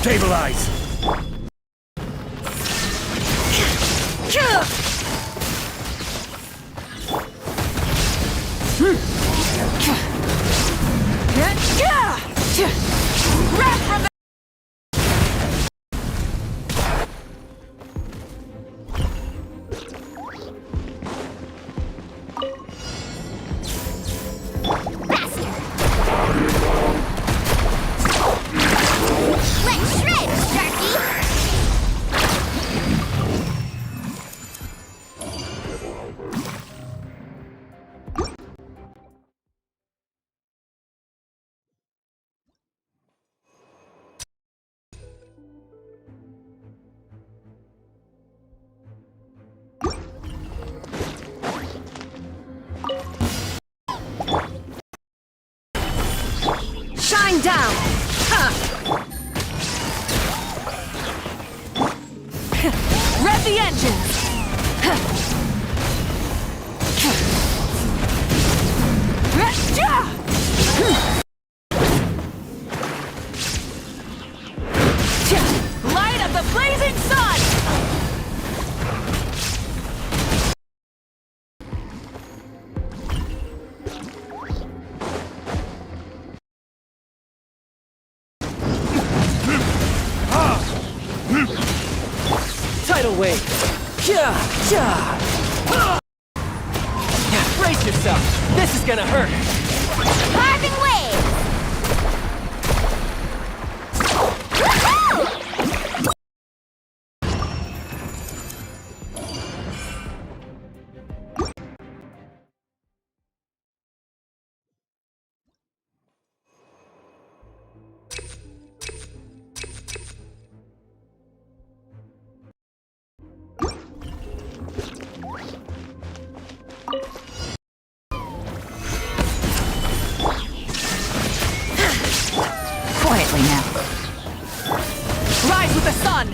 Stabilize! Wrap from the Let's shred, Sharky! shine down! Rev the engines! Light of the blazing sun! Tidal wave! Brace yourself! This is gonna hurt! Carving waves! Quietly now. Rise with the sun!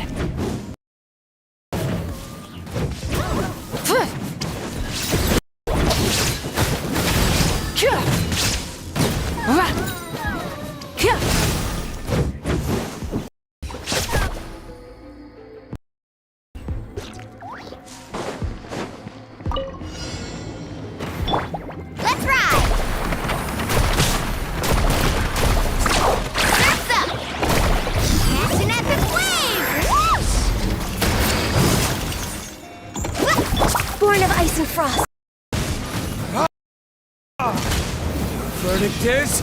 Frost. Verdict is...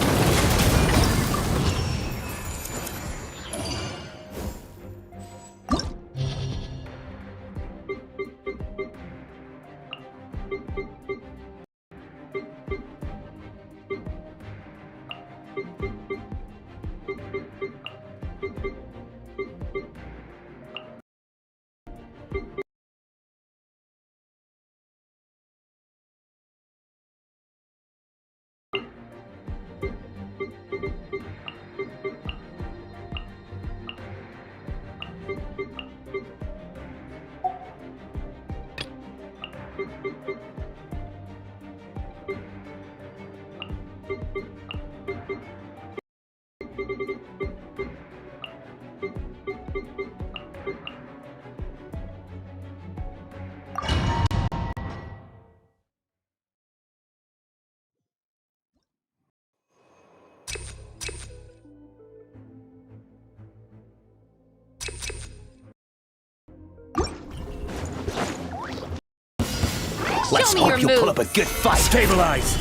Let's me hope your you'll pull up moves. a good fight. Stabilize.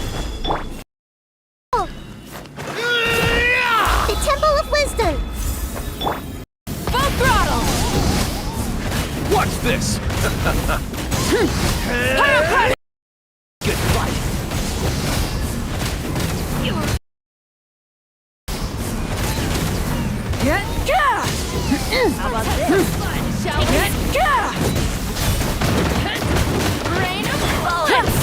The Temple of Wisdom! Full throttle! Watch this! Pyro Good fight. How about this? Shall we? Rain of bullets!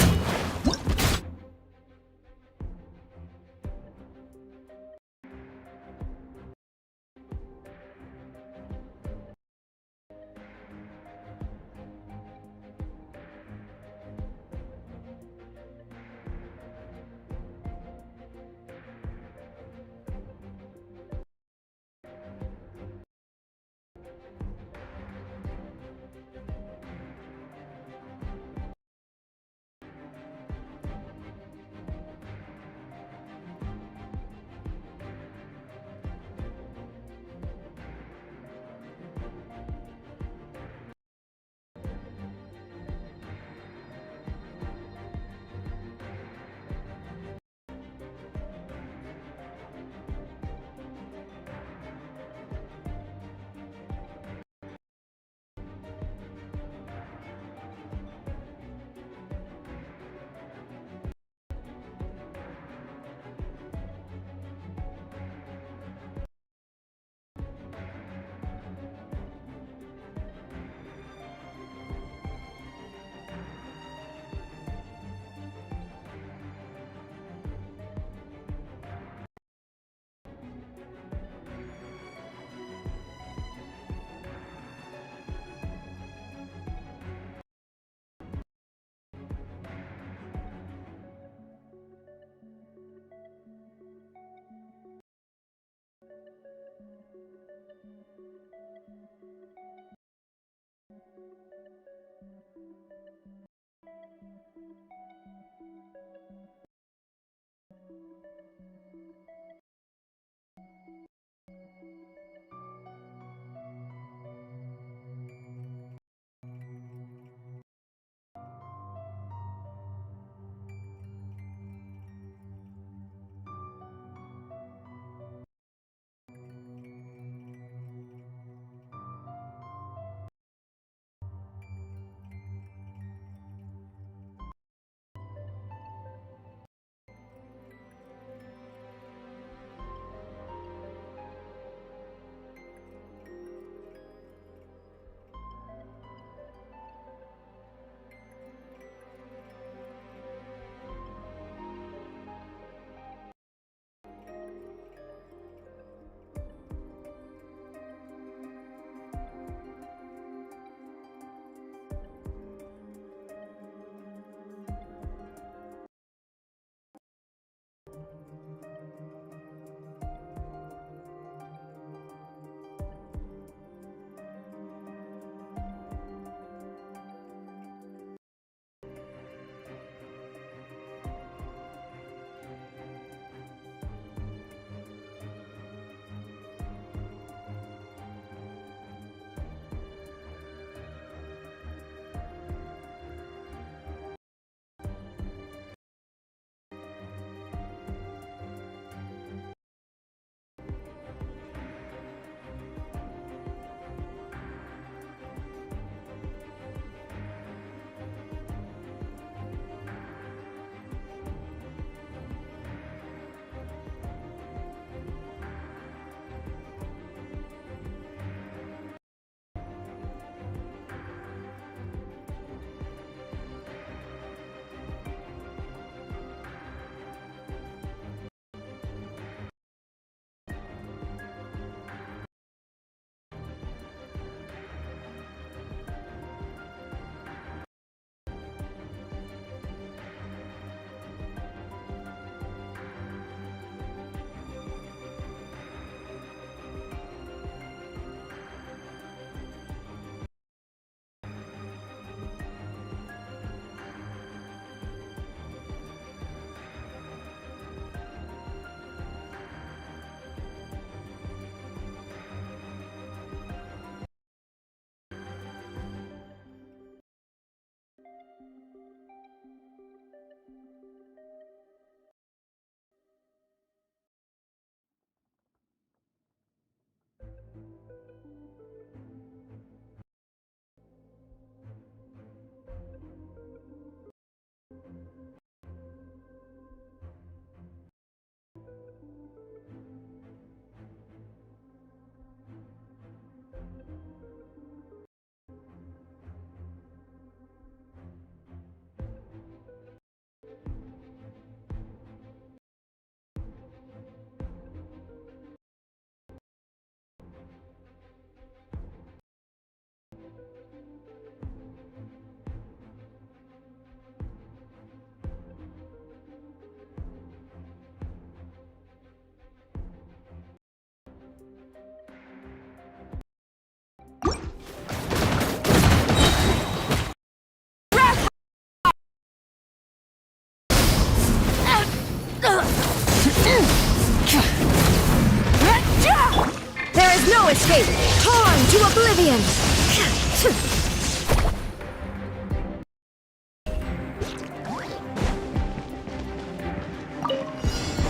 escape! Torn to oblivion!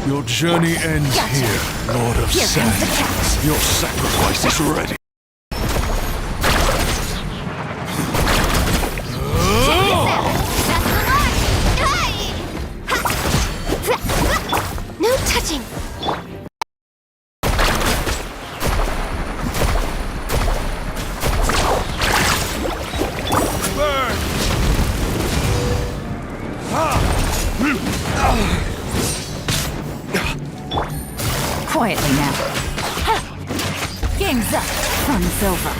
Your journey ends here, Lord of Sand. Your sacrifice is ready. No touching! Quietly now. Game's up. Fun's over.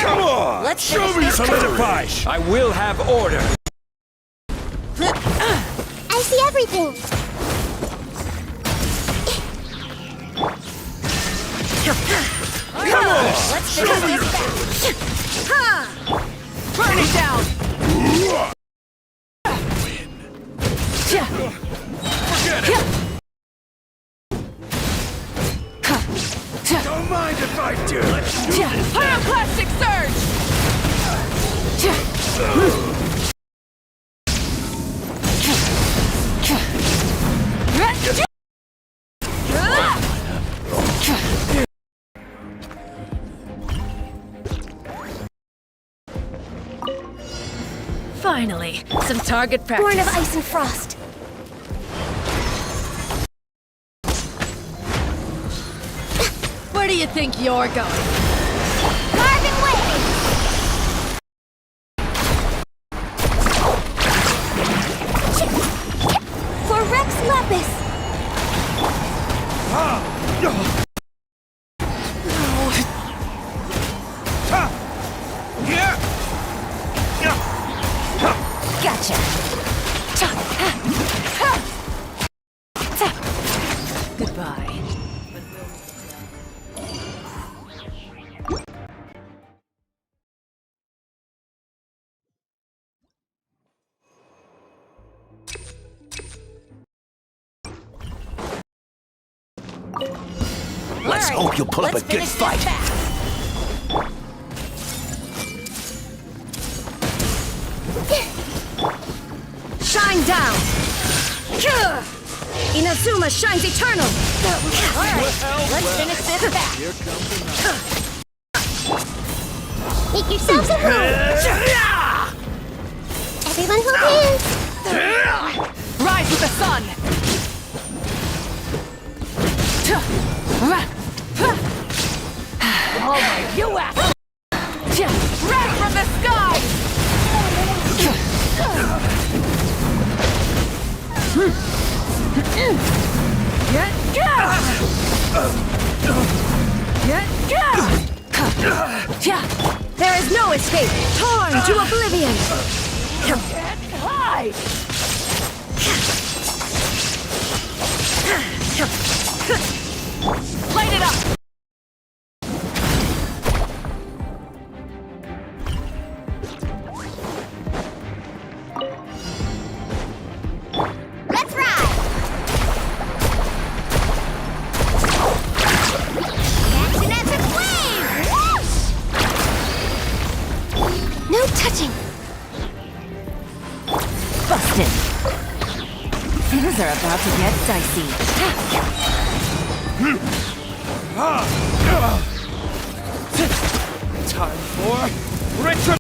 Come on! Let's Show me solidify! I will have order. I see everything! Come on! Let's finish this back. Burn it down! Forget it! Don't mind if I do. Let's do this. Pyroclastic surge! Finally, some target practice. Born of ice and frost. Where do you think you're going? Carving way! For Rex Lepis! Gotcha! Goodbye. Let's hope you'll put up a good fight. Shine down! Inazuma shines eternal! Let's finish this back. Make yourselves at home! Everyone hold hands! Rise with the sun! All right, you ass! Red from the sky! There is no escape! Torn to oblivion! Hide! Light it up! Let's ride! Action after flame! Whoosh! No touching! Busted! Things are about to get dicey. Time for retro.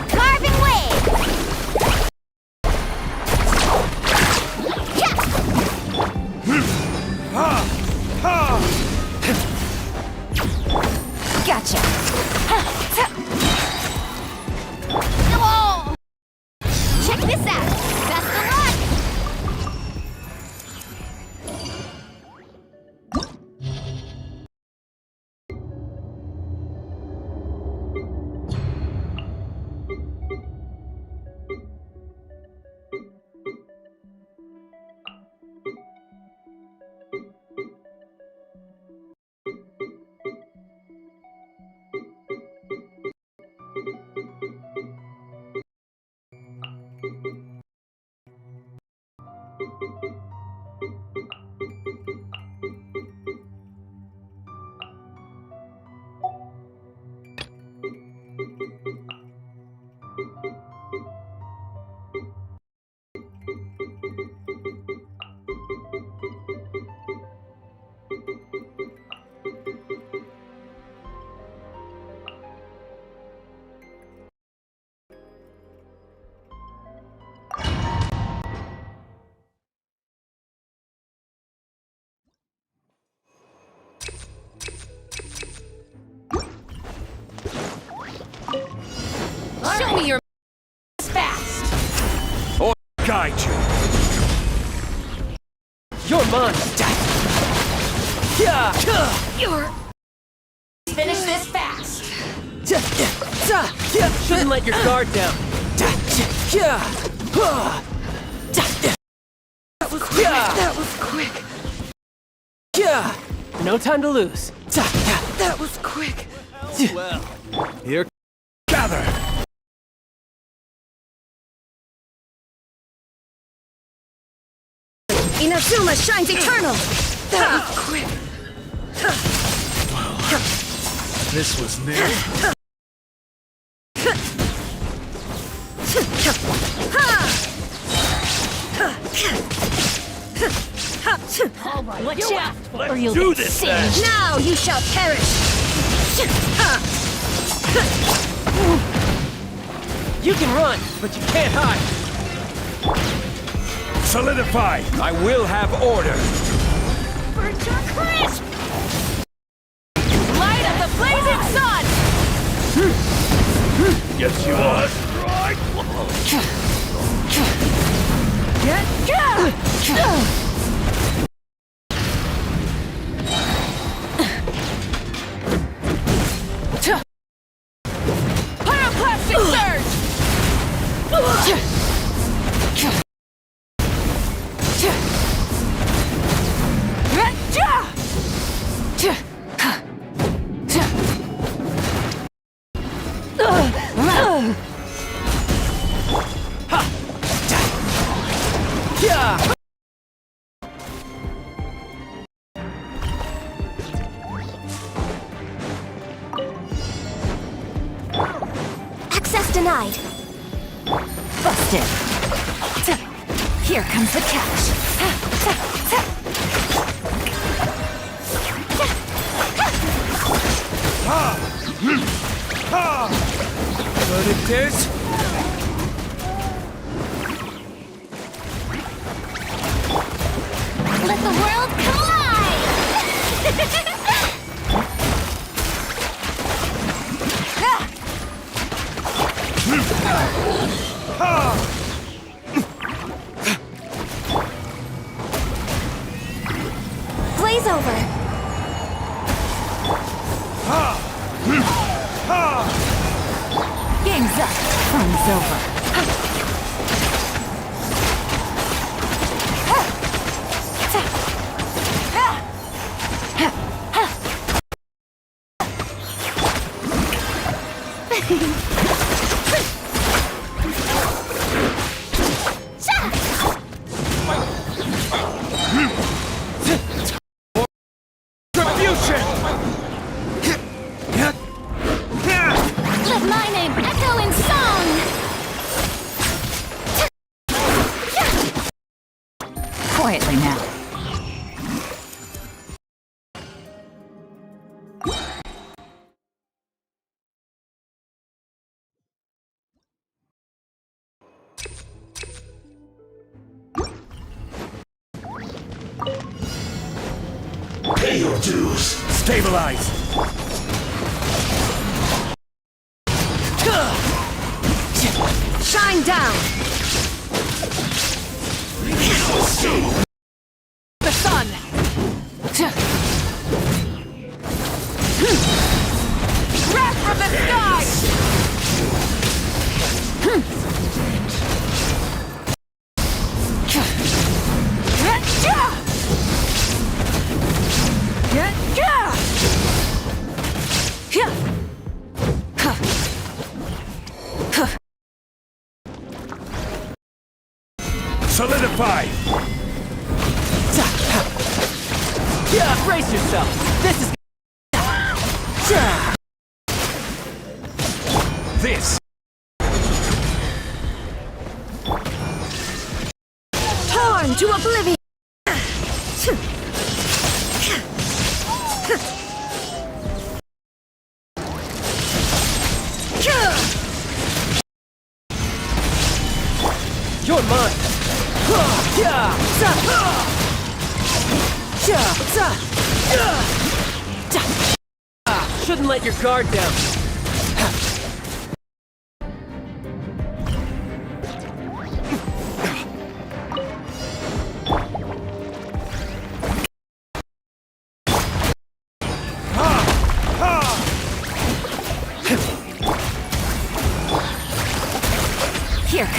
Carving wave! Gotcha! Whoa! Check this out! Best of luck! mine. You're... Finish this fast. Shouldn't let your guard down. That was quick. No time to lose. That was quick. Well, Here, gather. Inazuma shines eternal! That was quick. This was near. What you asked for? Let's do this then. Now you shall perish! you can run, but you can't hide. Solidify. I will have order. Burnt your crisp! Light of the blazing sun! Yes, you are. Pyroclastic surge! Access denied. Busted. Here comes the catch. What it is? Let the world collide! Blaze over! Game's up. Fun's over. Let my name echo in song! Quietly now. Pay your dues. Stabilize. Shine down! The sun! Wrath from the sky! Solidify. Yeah, brace yourself. This is. This. Torn to oblivion! You're mine. Shouldn't let your guard down.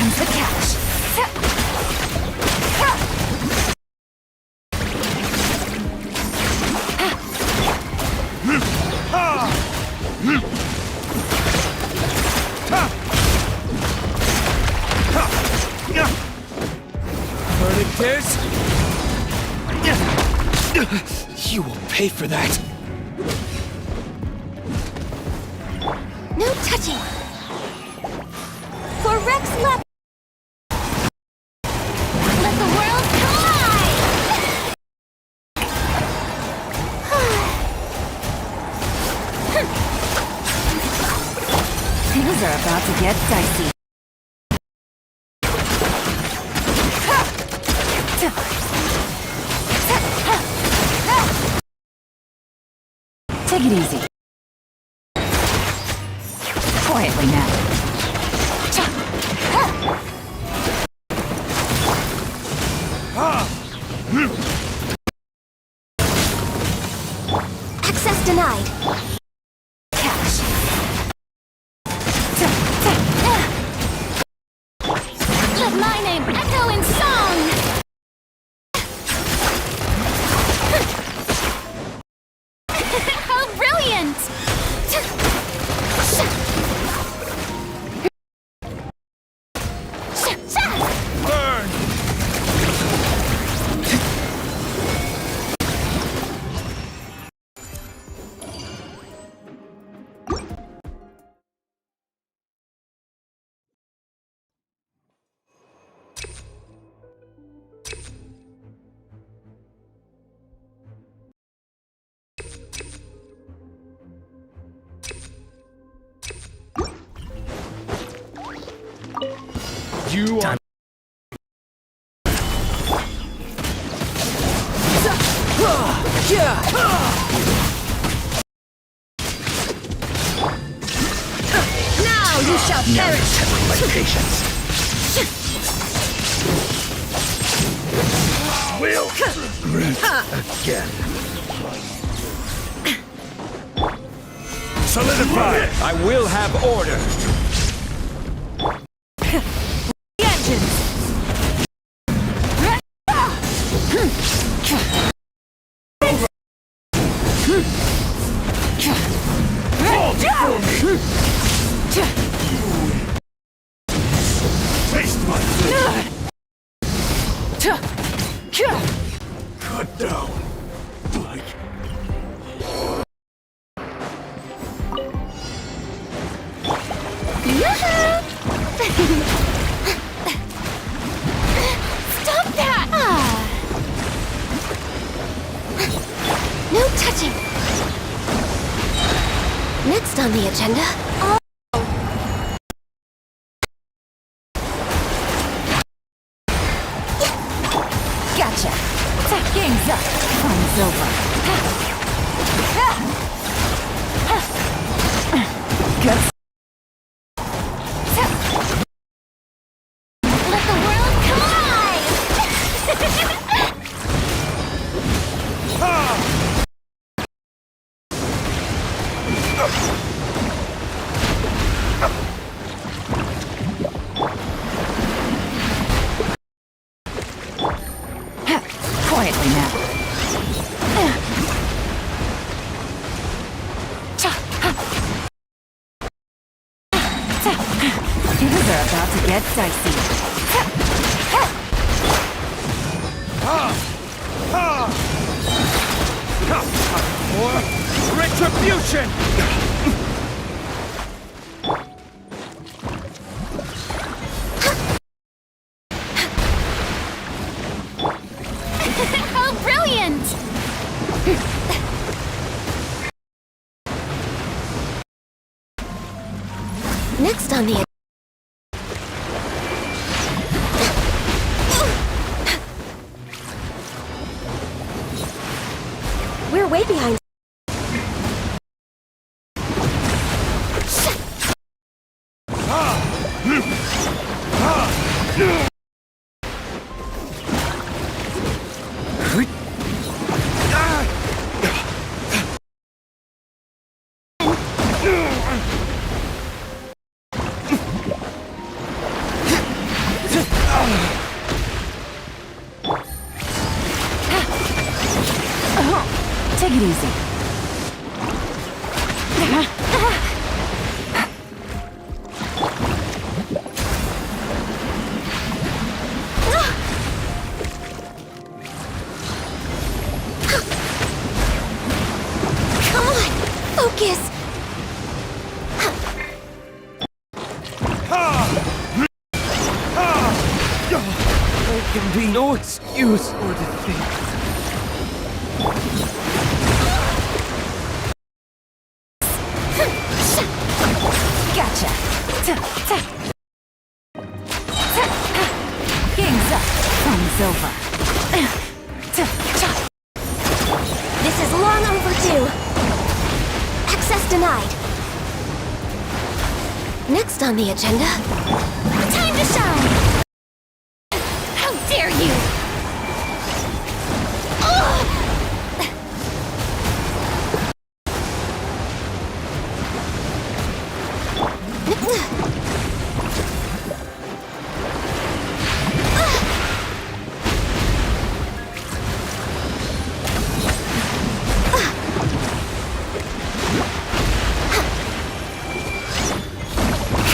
comes the catch. You will pay for that. No touching. For Rex Lep. Let the world collide! Things are about to get dicey. Take it easy. Quietly now. Access denied. Catch. Let my name echo in song! How brilliant! Burn! You are. Now you shall perish! Testing my patience. Will again. Solidify! I will have order! The engines! Taste my food! Cut down! Like... Stop that! No touching. Next on the agenda. Gotcha! Game's up! Fun's over! Good. Let the world collide! Quietly now. Things are about to get dicey. For retribution! How brilliant! Next on the We're way behind. Focus! There can be no excuse for defeat. Gotcha. Game's up. Fun's over. This is long overdue. Access denied. Next on the agenda, time to shine! How dare you!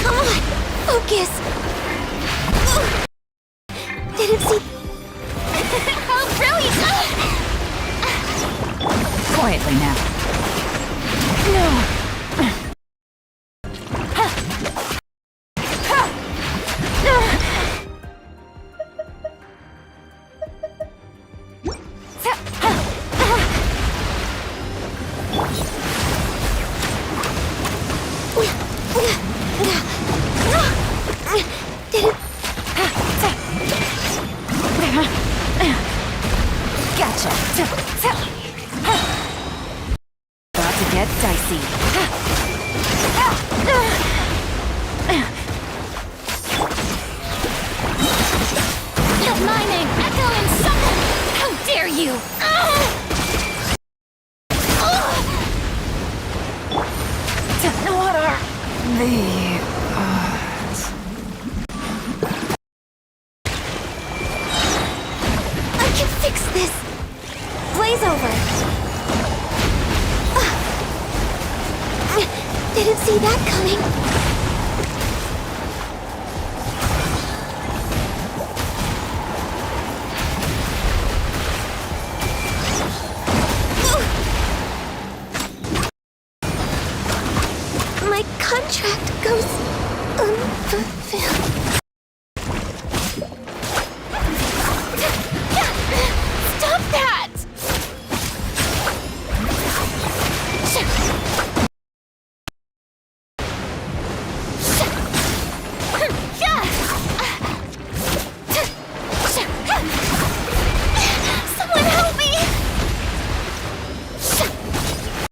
Come on, focus! Didn't see. Oh, brilliant! Quietly now. No. Gotcha. About to get dicey. Let my name echo in summer! How dare you! What are the I can fix this! Blaze over! Didn't see that coming. My contract goes unfulfilled.